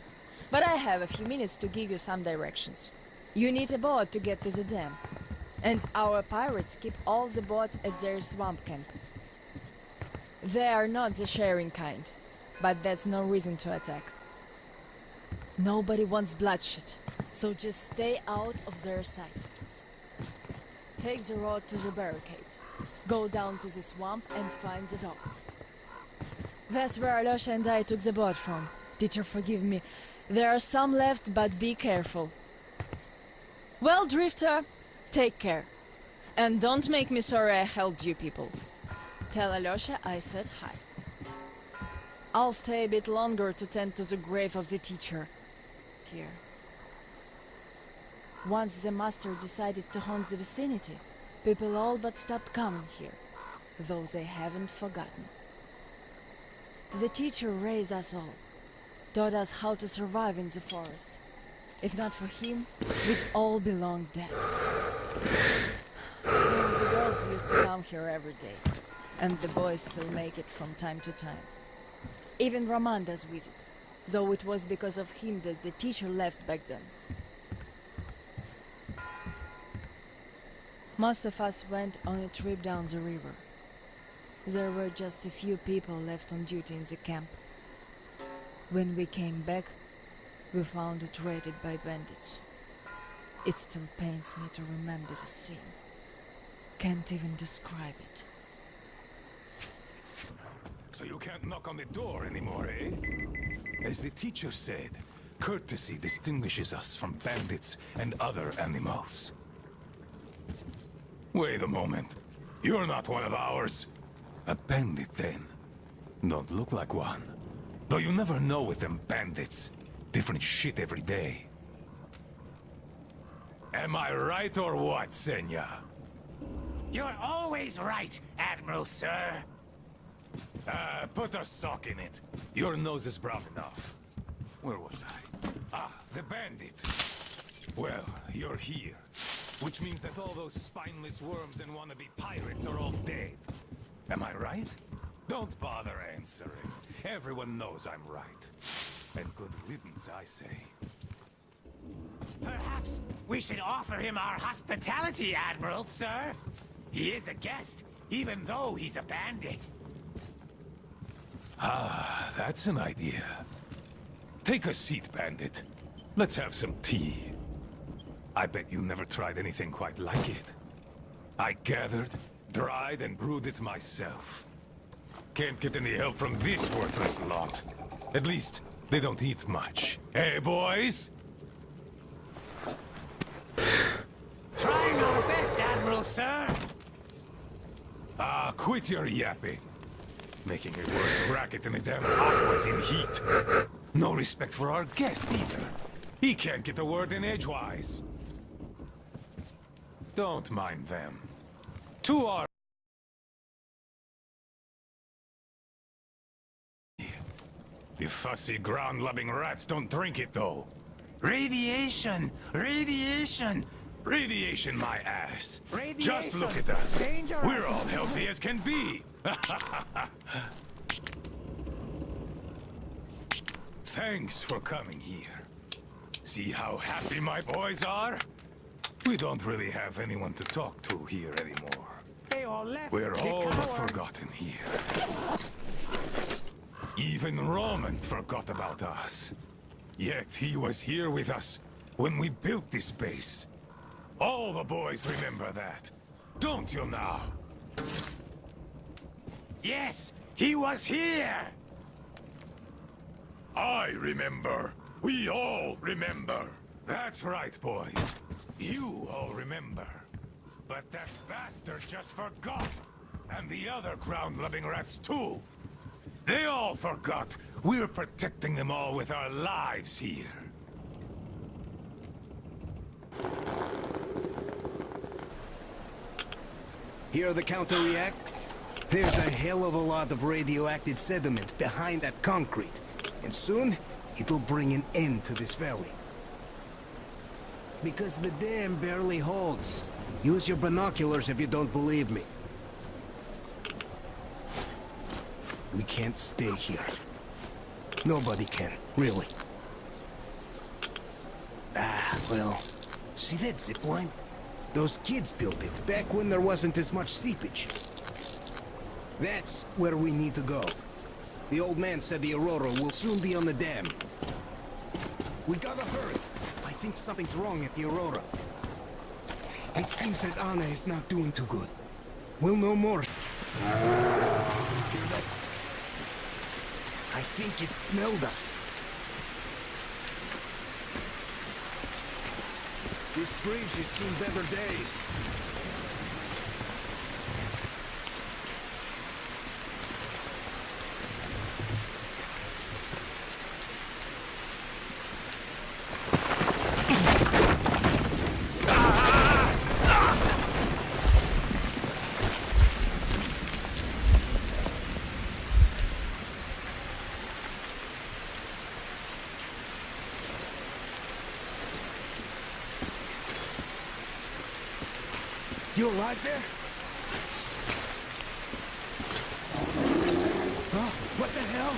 But I have a few minutes to give you some directions. You need a boat to get to the dam. And our pirates keep all the boats at their swamp camp. They are not the sharing kind, but that's no reason to attack. Nobody wants bloodshed, so just stay out of their sight. Take the road to the barricade. Go down to the swamp and find the dock. That's where Alyosha and I took the boat from. Teacher, forgive me. There are some left, but be careful. Well, Drifter, take care. And don't make me sorry I helped you people. Tell Alyosha I said hi. I'll stay a bit longer to tend to the grave of the teacher. Here. Once the master decided to haunt the vicinity, people all but stopped coming here, though they haven't forgotten. The teacher raised us all, taught us how to survive in the forest. If not for him, we'd all be long dead. So the girls used to come here every day, and the boys still make it from time to time. Even Roman does visit, though it was because of him that the teacher left back then. Most of us went on a trip down the river. There were just a few people left on duty in the camp. When we came back, we found it raided by bandits. It still pains me to remember the scene. Can't even describe it. So you can't knock on the door anymore, eh? As the teacher said, courtesy distinguishes us from bandits and other animals. Wait a moment. You're not one of ours. A bandit, then. Don't look like one. Though you never know with them bandits. Different shit every day. Am I right or what, Senya? You're always right, Admiral, sir. Put a sock in it. Your nose is brown enough. Where was I? Ah, the bandit. Well, you're here. Which means that all those spineless worms and wannabe pirates are all dead. Am I right? Don't bother answering. Everyone knows I'm right. And good riddance, I say. Perhaps we should offer him our hospitality, Admiral, sir. He is a guest, even though he's a bandit. Ah, that's an idea. Take a seat, bandit. Let's have some tea. I bet you never tried anything quite like it. I gathered, dried, and brewed it myself. Can't get any help from this worthless lot. At least, they don't eat much. Hey, boys? Trying our best, Admiral, sir. Ah, quit your yapping. Making a worse racket than the damn aqua's in heat. No respect for our guest, either. He can't get a word in edgewise. Don't mind them. To our... You fussy, ground-loving rats don't drink it, though. Radiation! Radiation! Radiation, my ass. Radiation. Just look at us. Dangerous. We're all healthy as can be. Thanks for coming here. See how happy my boys are? We don't really have anyone to talk to here anymore. They all left. We're the all cowards. forgotten here. Even Roman forgot about us. Yet he was here with us when we built this base. All the boys remember that. Don't you now? Yes, he was here. I remember. We all remember. That's right, boys. You all remember. But that bastard just forgot. And the other ground-loving rats, too. They all forgot. We're protecting them all with our lives here. Hear the counter-react? There's a hell of a lot of radioactive sediment behind that concrete. And soon, it'll bring an end to this valley. Because the dam barely holds. Use your binoculars if you don't believe me. We can't stay here. Nobody can, really. Well, see that zipline? Those kids built it back when there wasn't as much seepage. That's where we need to go. The old man said the Aurora will soon be on the dam. We gotta hurry. I think something's wrong at the Aurora. It seems that Anna is not doing too good. We'll know more. Hear that? I think it smelled us. This bridge has seen better days. You alive there? Huh? What the hell?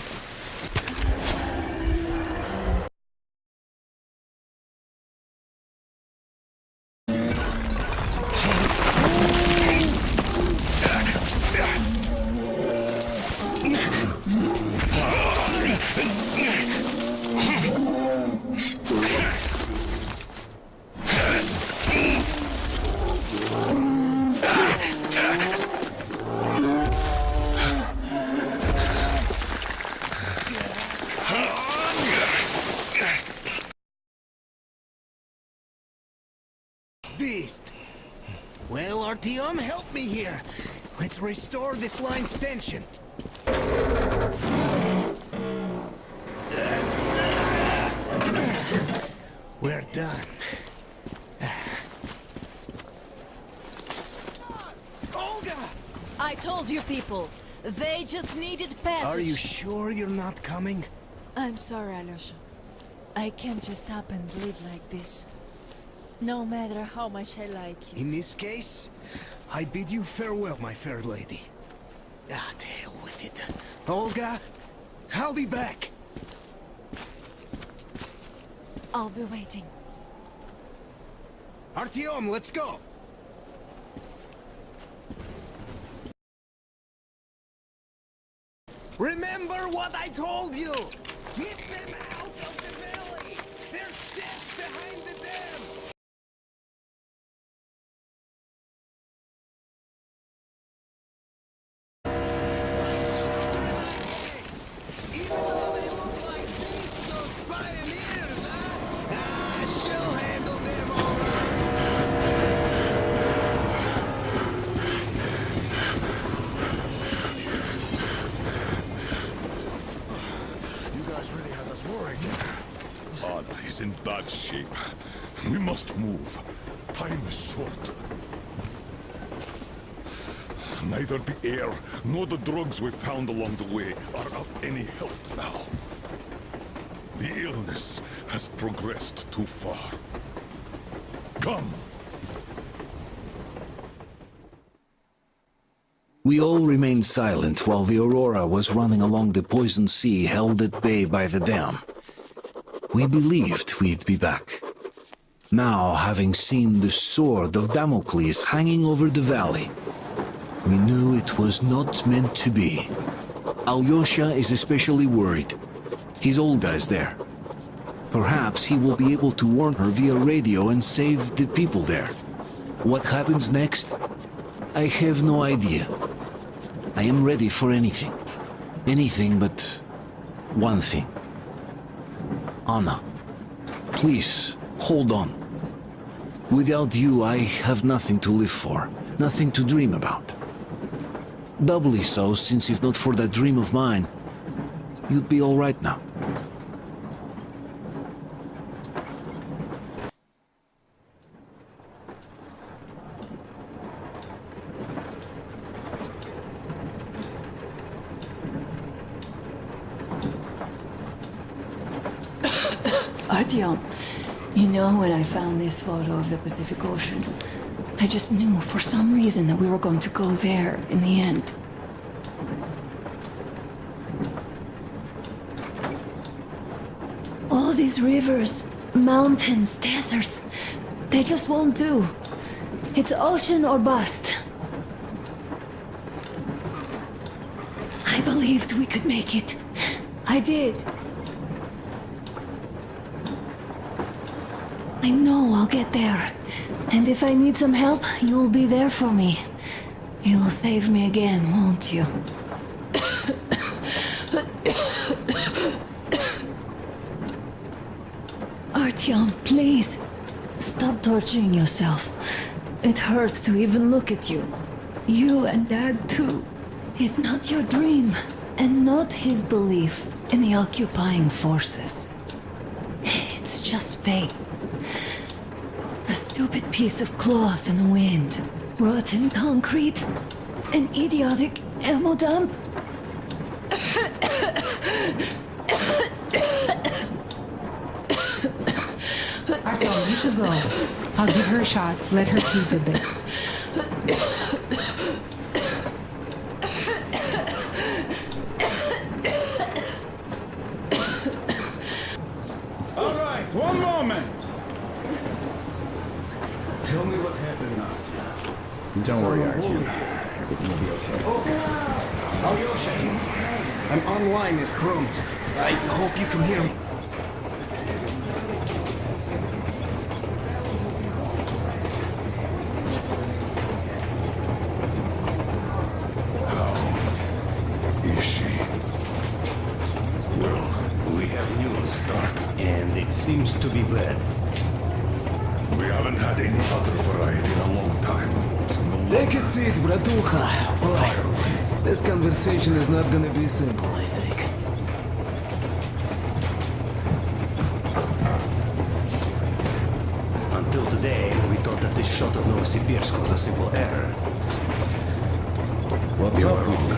Beast. Well, Artyom, help me here. Let's restore this line's tension. We're done. Olga! I told you people. They just needed passage. Are you sure you're not coming? I'm sorry, Alyosha. I can't just up and live like this. No matter how much I like you. In this case, I bid you farewell, my fair lady. To hell with it. Olga, I'll be back. I'll be waiting. Artyom, let's go. Remember what I told you! Get them out of the valley! There's death behind the dam! Even though they look like beasts, those pioneers, huh? She'll handle them all right. You guys really had us worried there. Anna is in bad shape. We must move. Time is short. Neither the air nor the drugs we found along the way are of any help now. The illness has progressed too far. Come! We all remained silent while the Aurora was running along the poison sea held at bay by the dam. We believed we'd be back. Now, having seen the sword of Damocles hanging over the valley, we knew it was not meant to be. Alyosha is especially worried. His Olga is there. Perhaps he will be able to warn her via radio and save the people there. What happens next? I have no idea. I am ready for anything. Anything but one thing. Anna, please, hold on. Without you, I have nothing to live for, nothing to dream about. Doubly so, since if not for that dream of mine, you'd be all right now. Artyom, you know, when I found this photo of the Pacific Ocean, I just knew for some reason that we were going to go there in the end. All these rivers, mountains, deserts, they just won't do. It's ocean or bust. I believed we could make it. I did. I know I'll get there. And if I need some help, you'll be there for me. You'll save me again, won't you? Artyom, please. Stop torturing yourself. It hurts to even look at you. You and Dad, too. It's not your dream, and not his belief in the occupying forces. It's just fate. A stupid piece of cloth in the wind. Rotten concrete. An idiotic ammo dump. Artyom, you should go. I'll give her a shot. Let her sleep a bit. All right, one moment. Tell me what happened, Nastya. Don't worry, Artyom. Everything will be okay. Oh, Alyosha here. I'm online as promised. I hope you can hear me. Is she? Well, we have news start. And it seems to be bad. We haven't had any other variety in a long time. Take a seat, bratucha. Boy, this conversation is not gonna be simple, I think. Until today, we thought that this shot of Novosibirsk was a simple error. What's You up are wrong.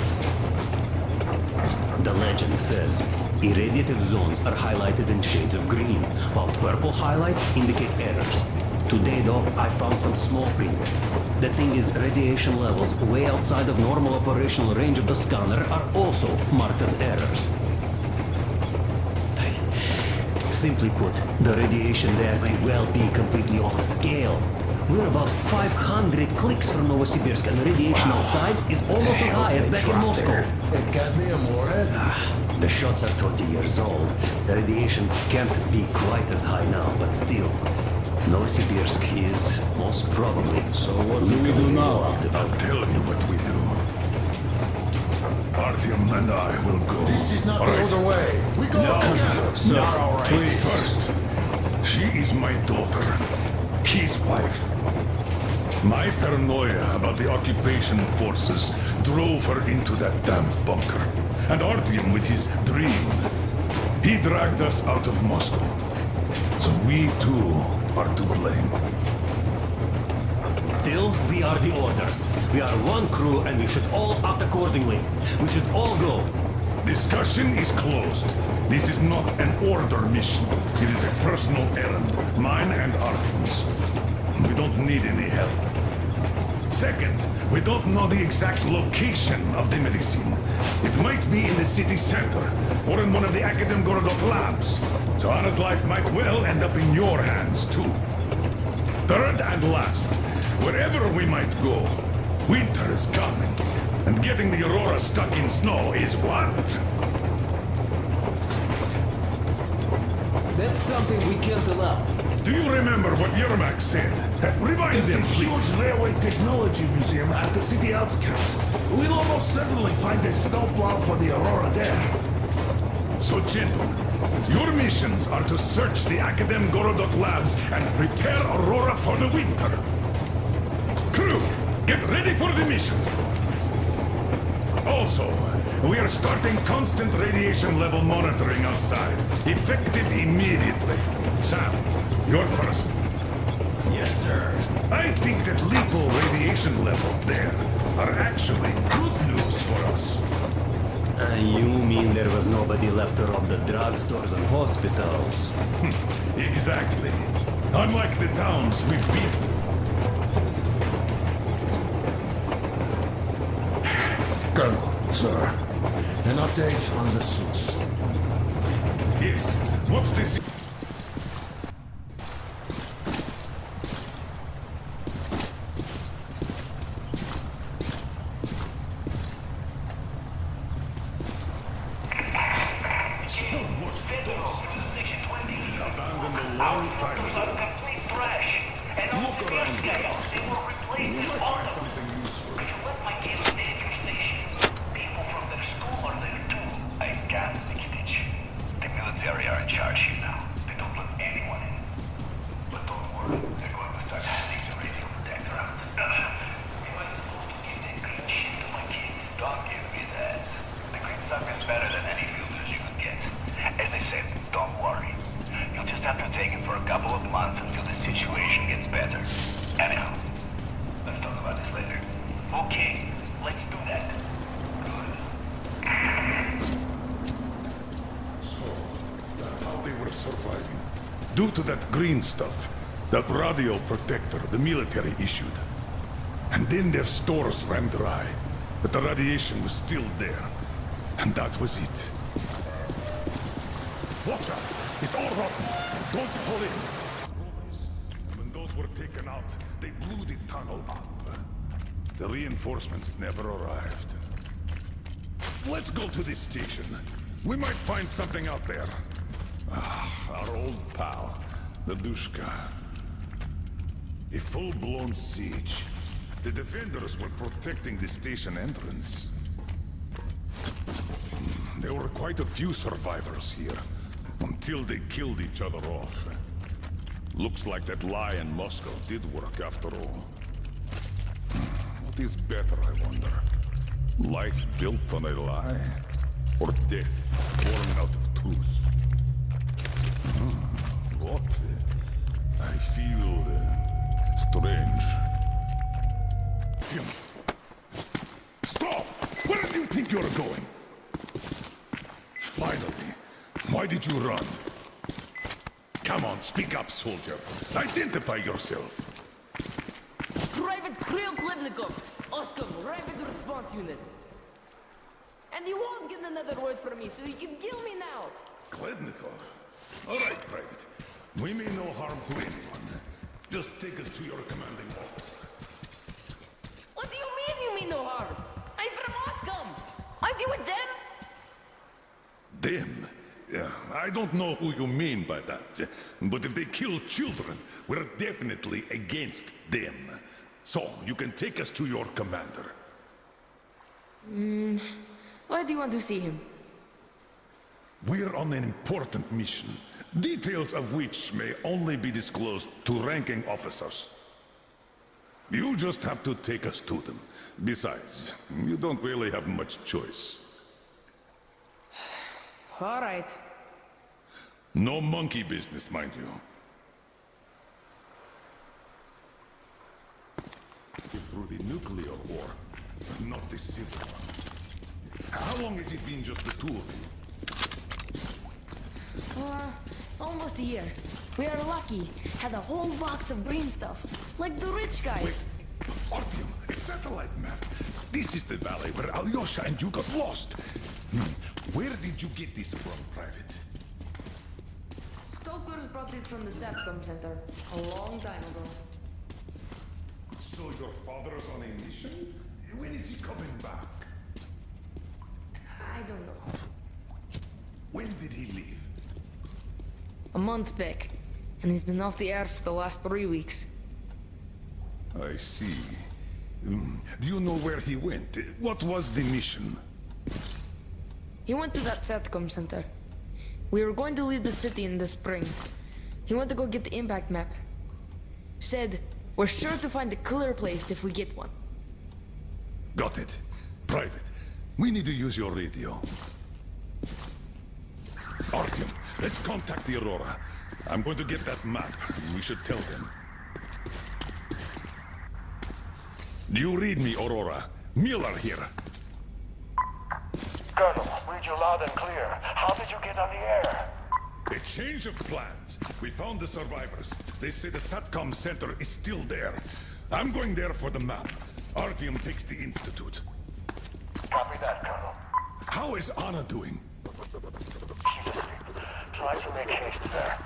The legend says irradiative zones are highlighted in shades of green, while purple highlights indicate errors. Today, though, I found some small print. The thing is, radiation levels way outside of normal operational range of the scanner are also marked as errors. Simply put, the radiation there may well be completely off the scale. We're about 500 clicks from Novosibirsk, and the radiation outside is almost as high as back in Moscow. It got me a warhead. The shots are 20 years old. The radiation can't be quite as high now, but still. Novosibirsk is most probably... So what do we do now? I'll tell you what we do. Artyom and I will go. This is not All the right? other way. We go together. Sir, Not all right. please. First, she is my daughter, his wife. My paranoia about the occupation forces drove her into that damned bunker. And Artyom with his dream. He dragged us out of Moscow. So we too are to blame. Still, we are the order. We are one crew and we should all act accordingly. We should all go. Discussion is closed. This is not an order mission. It is a personal errand, mine and Artyom's. We don't need any help. Second, we don't know the exact location of the medicine. It might be in the city center, or in one of the Akadem Gorodok labs. So Anna's life might well end up in your hands, too. Third and last, wherever we might go, winter is coming. And getting the Aurora stuck in snow is what? That's something we can't allow. Do you remember what Yermak said? Remind There's them, a huge please. railway technology museum at the city outskirts. We'll almost certainly find a snowplow for the Aurora there. So, gentlemen, your missions are to search the Akadem Gorodok labs and prepare Aurora for the winter. Crew, get ready for the mission. Also, we are starting constant radiation level monitoring outside. Effective immediately. Sam, you're first. Yes, sir. I think that lethal radiation levels there are actually good news for us. You mean there was nobody left to rob the drugstores and hospitals? Exactly. Unlike the towns we've been. Colonel, sir. An update on the suits. Yes. What's this? So much dust. Abandoned a long time ago. Look around here. We might find something useful. The military are in charge here now. They don't let anyone in. But don't worry, they're going to start handing the radio protector out. You ain't supposed to give that green shit to my kid. Don't give me that. The green stuff is better than any filters you can get. As I said, don't worry. You'll just have to take it for a couple of months until the situation gets better. Anyhow, let's talk about this later. Okay, let's do that. That's how they were surviving. Due to that green stuff, that radio protector the military issued. And then their stores ran dry, but the radiation was still there. And that was it. Watch out! It's all rotten! Don't fall in! Always. When those were taken out, they blew the tunnel up. The reinforcements never arrived. Let's go to this station. We might find something out there. Our old pal, the Dushka. A full-blown siege. The defenders were protecting the station entrance. There were quite a few survivors here, until they killed each other off. Looks like that lie in Moscow did work after all. What is better, I wonder? Life built on a lie? Or death born out of truth? What? I feel strange. Tim! Stop! Where do you think you're going? Finally. Why did you run? Come on, speak up, soldier. Identify yourself. Private Kirill Klebnikov, Oscom, Rapid Response Unit. And you won't get another word from me, so you can kill me now. Klebnikov? All right, Private. We mean no harm to anyone. Just take us to your commanding officer. What do you mean you mean no harm? I'm from Oscom. Aren't you with them? Them? Yeah, I don't know who you mean by that. But if they kill children, we're definitely against them. So, you can take us to your commander. Why do you want to see him? We're on an important mission, details of which may only be disclosed to ranking officers. You just have to take us to them. Besides, you don't really have much choice. All right. No monkey business, mind you. Through the nuclear war, not the civil one. How long has it been just the two of you? Almost a year. We are lucky. Had a whole box of green stuff. Like the rich guys. Artyom, a satellite map. This is the valley where Alyosha and you got lost. Where did you get this from, Private? Stokers brought it from the SATCOM center a long time ago. So your father's on a mission? When is he coming back? I don't know. When did he leave? A month back. And he's been off the air for the last 3 weeks. I see. Do you know where he went? What was the mission? He went to that SATCOM center. We were going to leave the city in the spring. He went to go get the impact map. Said, we're sure to find a clear place if we get one. Got it. Private, we need to use your radio. Artyom, let's contact the Aurora. I'm going to get that map. We should tell them. Do you read me, Aurora? Miller here. Colonel, read you loud and clear. How did you get on the air? A change of plans. We found the survivors. They say the SATCOM center is still there. I'm going there for the map. Artyom takes the Institute. Copy that, Colonel. How is Anna doing? She's asleep. Try to make haste there.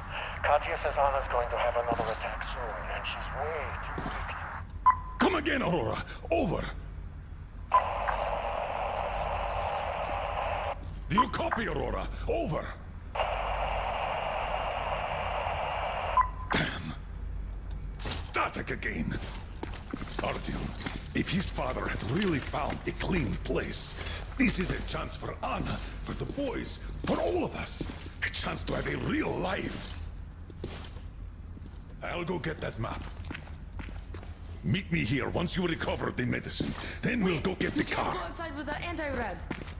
Katya says Anna's going to have another attack soon, and she's way too weak to... Come again, Aurora. Over. Do you copy, Aurora? Over. Damn. Static again. Artyom, if his father had really found a clean place, this is a chance for Anna, for the boys, for all of us. A chance to have a real life. I'll go get that map. Meet me here once you recover the medicine. Then we'll go get the car. Go outside with the anti-rad.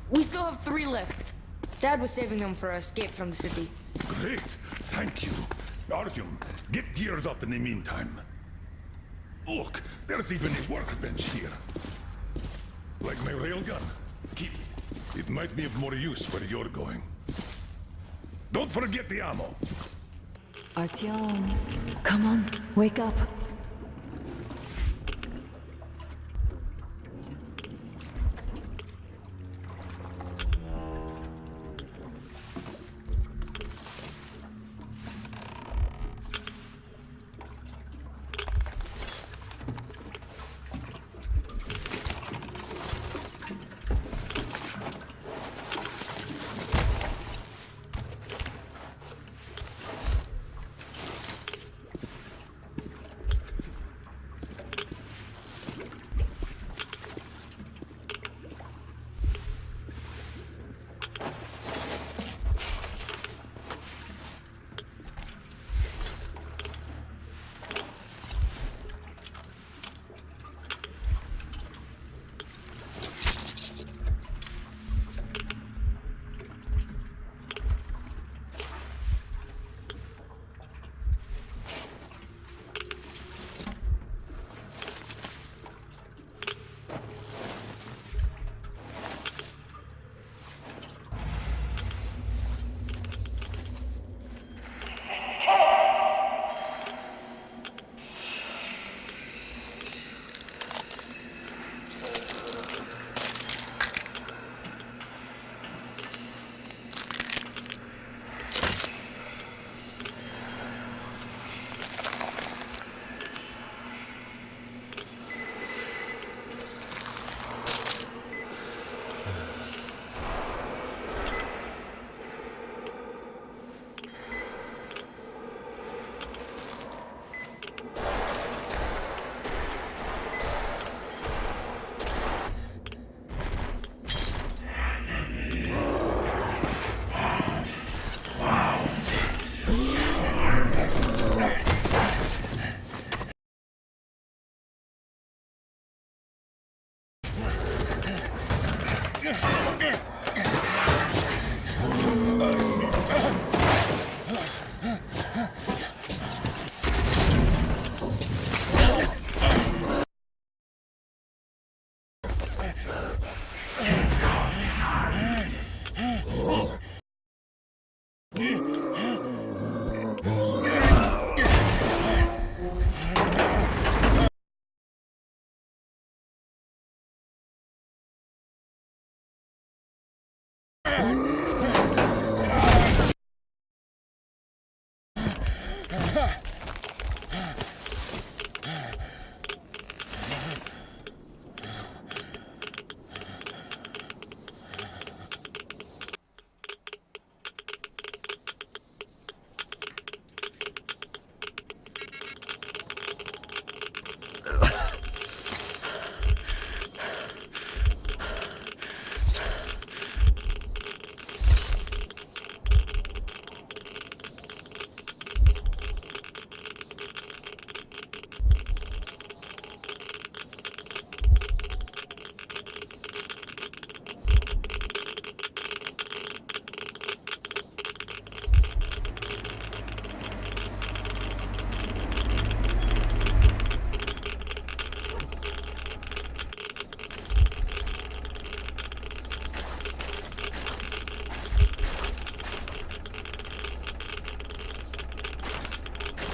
We still have 3 left. Dad was saving them for our escape from the city. Great. Thank you. Artyom, get geared up in the meantime. Look, there's even a workbench here. Like my railgun. Keep it. It might be of more use where you're going. Don't forget the ammo. Artyom, come on, wake up.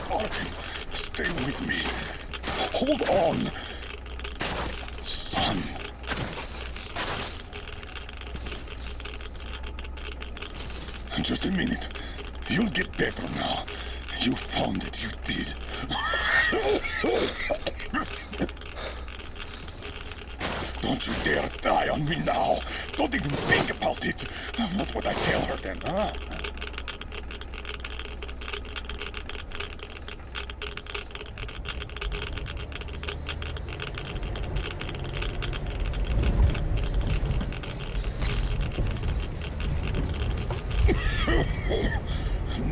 Artyom, stay with me. Hold on. Son. Just a minute. You'll get better now. You found it, you did. Don't you dare die on me now. Don't even think about it. What would I tell her then, huh?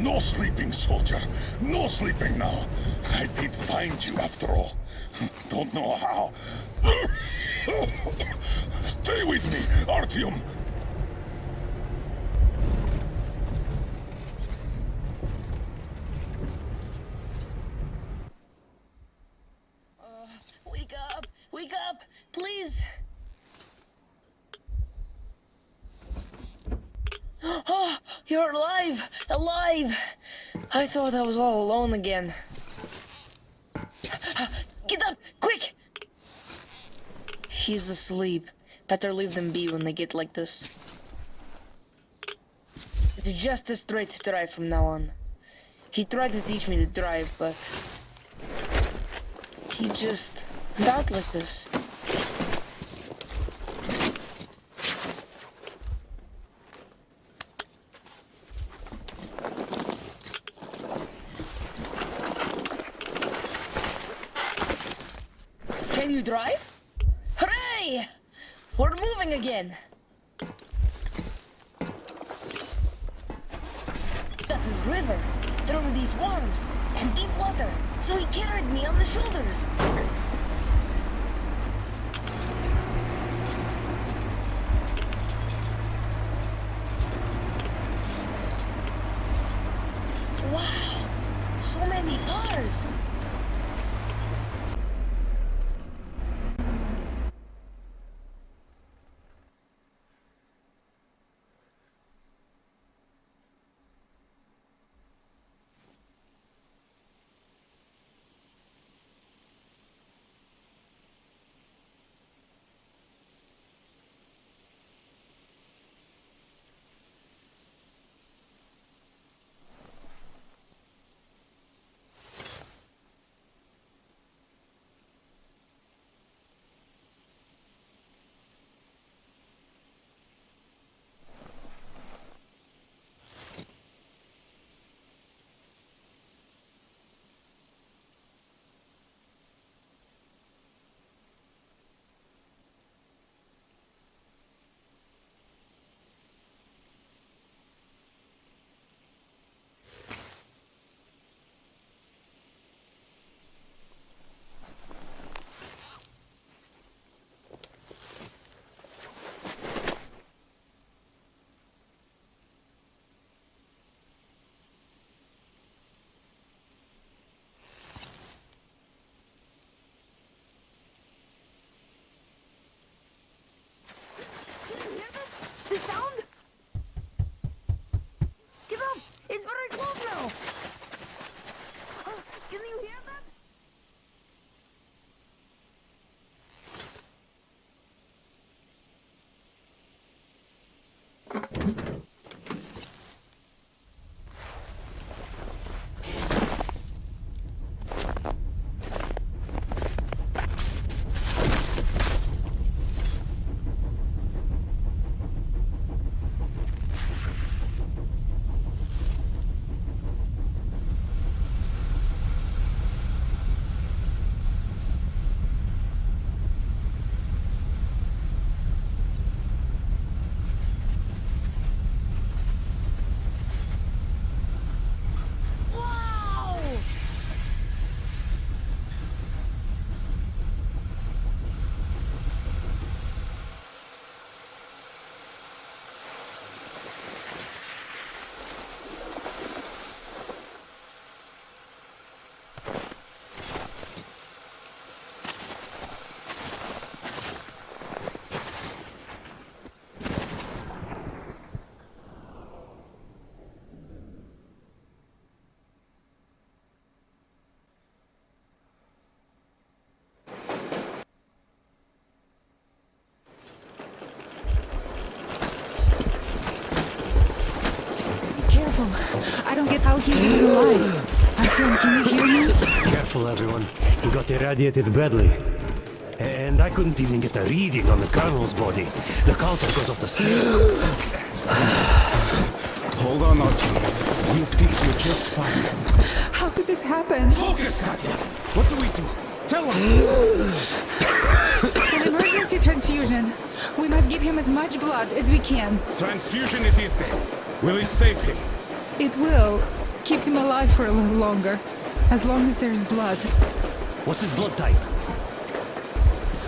No sleeping, soldier. No sleeping now. I did find you after all. Don't know how. Stay with me, Artyom. Wake up! Wake up! Please! Oh, you're alive! Alive! I thought I was all alone again. Get up! Quick! He's asleep. Better leave them be when they get like this. It's just a straight drive from now on. He tried to teach me to drive, but... he just... not like this. Can you drive? Hooray! We're moving again! That's a river, through these worms, and deep water, so he carried me on the shoulders. Wow, so many cars! I don't get how he's even alive. Artyom, can you hear me? Careful, everyone. He got irradiated badly. And I couldn't even get a reading on the colonel's body. The counter goes off the scale. Hold on, Artyom. We'll fix you just fine. How could this happen? Focus, Katya! What do we do? Tell us! An emergency transfusion. We must give him as much blood as we can. Transfusion it is then. Will it save him? It will keep him alive for a little longer. As long as there's blood. What's his blood type?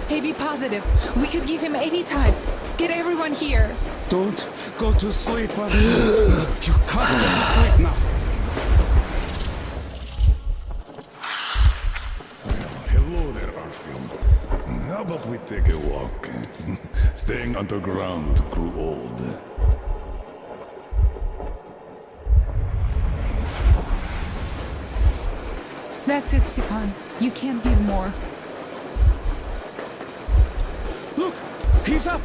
AB positive. We could give him any type. Get everyone here. Don't go to sleep, Artyom. You can't go to sleep now. Hello there, Artyom. How about we take a walk? Staying underground grew old. That's it, Stepan. You can't give more. Look! He's up!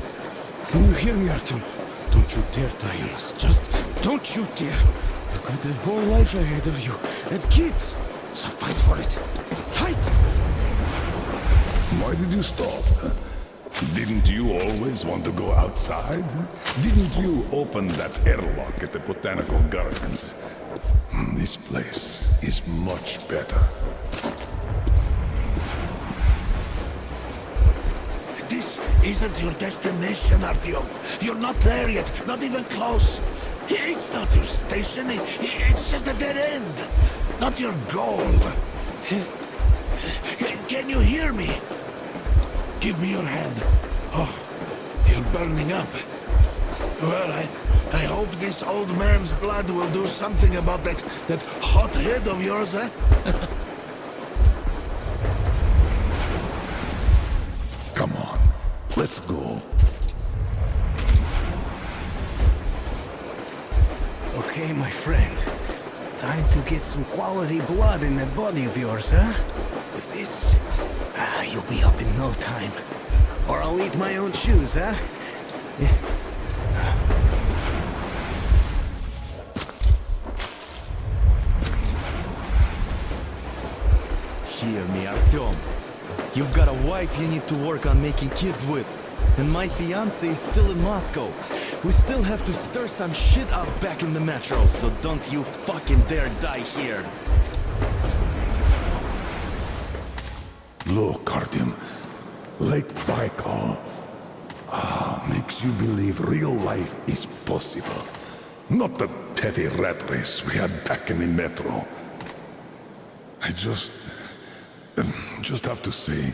Can you hear me, Artyom? Don't you dare die on us. Just don't you dare. You've got a whole life ahead of you. And kids. So fight for it. Fight! Why did you stop? Didn't you always want to go outside? Didn't you open that airlock at the Botanical Gardens? This place is much better. This isn't your destination, Artyom. You're not there yet, not even close. It's not your station, it's just a dead end. Not your goal. Can you hear me? Give me your hand. Oh, you're burning up. Well, I hope this old man's blood will do something about that hot head of yours, eh? Come on, let's go. Okay, my friend. Time to get some quality blood in that body of yours, huh? With this, you'll be up in no time. Or I'll eat my own shoes, huh? Yeah. Hear me, Artyom. You've got a wife you need to work on making kids with. And my fiancé is still in Moscow. We still have to stir some shit up back in the metro, so don't you fucking dare die here. Look, Artyom. Lake Baikal. Makes you believe real life is possible. Not the petty rat race we had back in the metro. I just have to say,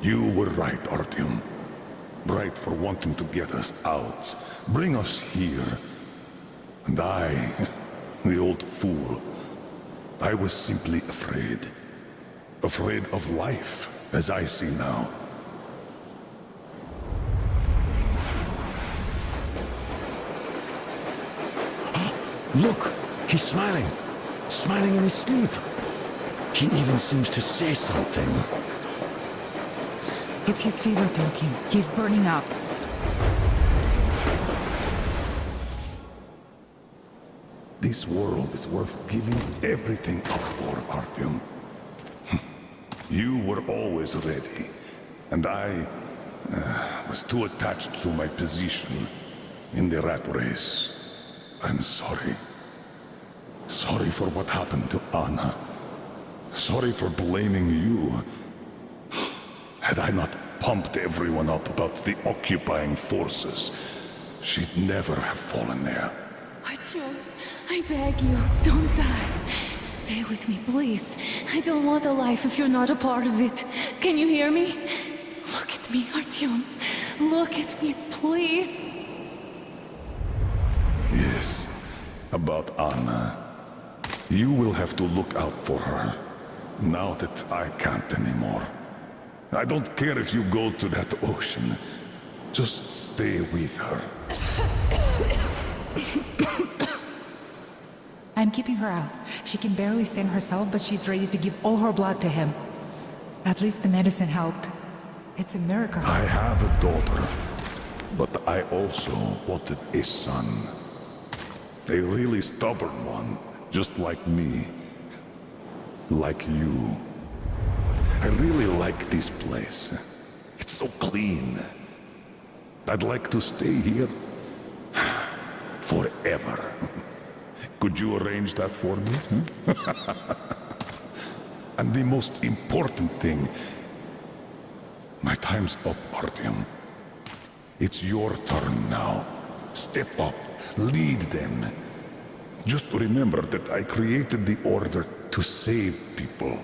you were right, Artyom. Right for wanting to get us out, bring us here. And I, the old fool, I was simply afraid. Afraid of life, as I see now. Look, he's smiling. Smiling in his sleep. He even seems to say something. It's his fever talking. He's burning up. This world is worth giving everything up for, Artyom. You were always ready, and I was too attached to my position in the rat race. I'm sorry. Sorry for what happened to Anna. Sorry for blaming you. Had I not pumped everyone up about the occupying forces, she'd never have fallen there. Artyom, I beg you, don't die. Stay with me, please. I don't want a life if you're not a part of it. Can you hear me? Look at me, Artyom. Look at me, please. Yes, about Anna. You will have to look out for her, now that I can't anymore. I don't care if you go to that ocean. Just stay with her. I'm keeping her out. She can barely stand herself, but she's ready to give all her blood to him. At least the medicine helped. It's a miracle. I have a daughter, but I also wanted a son. A really stubborn one, just like me. Like you. I really like this place. It's so clean. I'd like to stay here forever. Could you arrange that for me? And the most important thing, my time's up, Artyom. It's your turn now. Step up, lead them. Just remember that I created the Order to save people.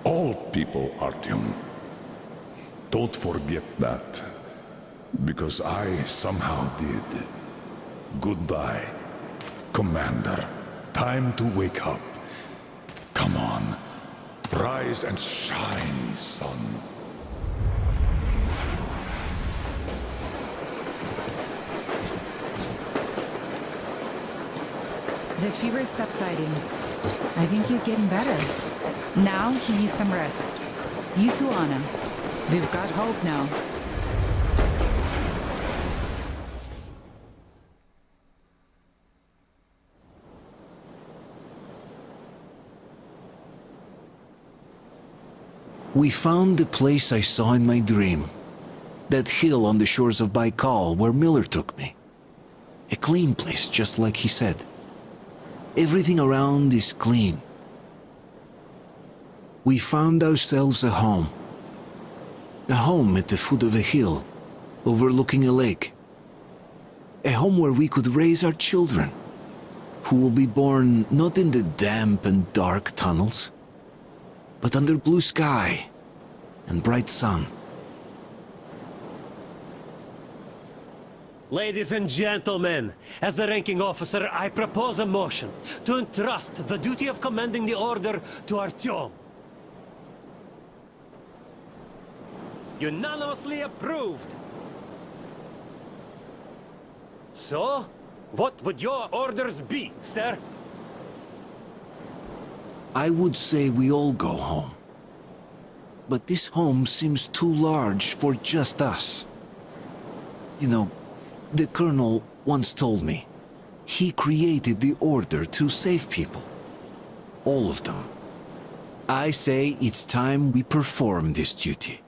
All people, Artyom. Don't forget that. Because I somehow did. Goodbye, Commander. Time to wake up. Come on. Rise and shine, son. The fever is subsiding. I think he's getting better. Now he needs some rest. You too, Anna. We've got hope now. We found the place I saw in my dream. That hill on the shores of Baikal where Miller took me. A clean place, just like he said. Everything around is clean. We found ourselves a home. A home at the foot of a hill, overlooking a lake. A home where we could raise our children, who will be born not in the damp and dark tunnels, but under blue sky and bright sun. Ladies and gentlemen, as the ranking officer, I propose a motion to entrust the duty of commanding the Order to Artyom. Unanimously approved. So, what would your orders be, sir? I would say we all go home. But this home seems too large for just us. You know, the Colonel once told me, he created the Order to save people. All of them. I say it's time we perform this duty.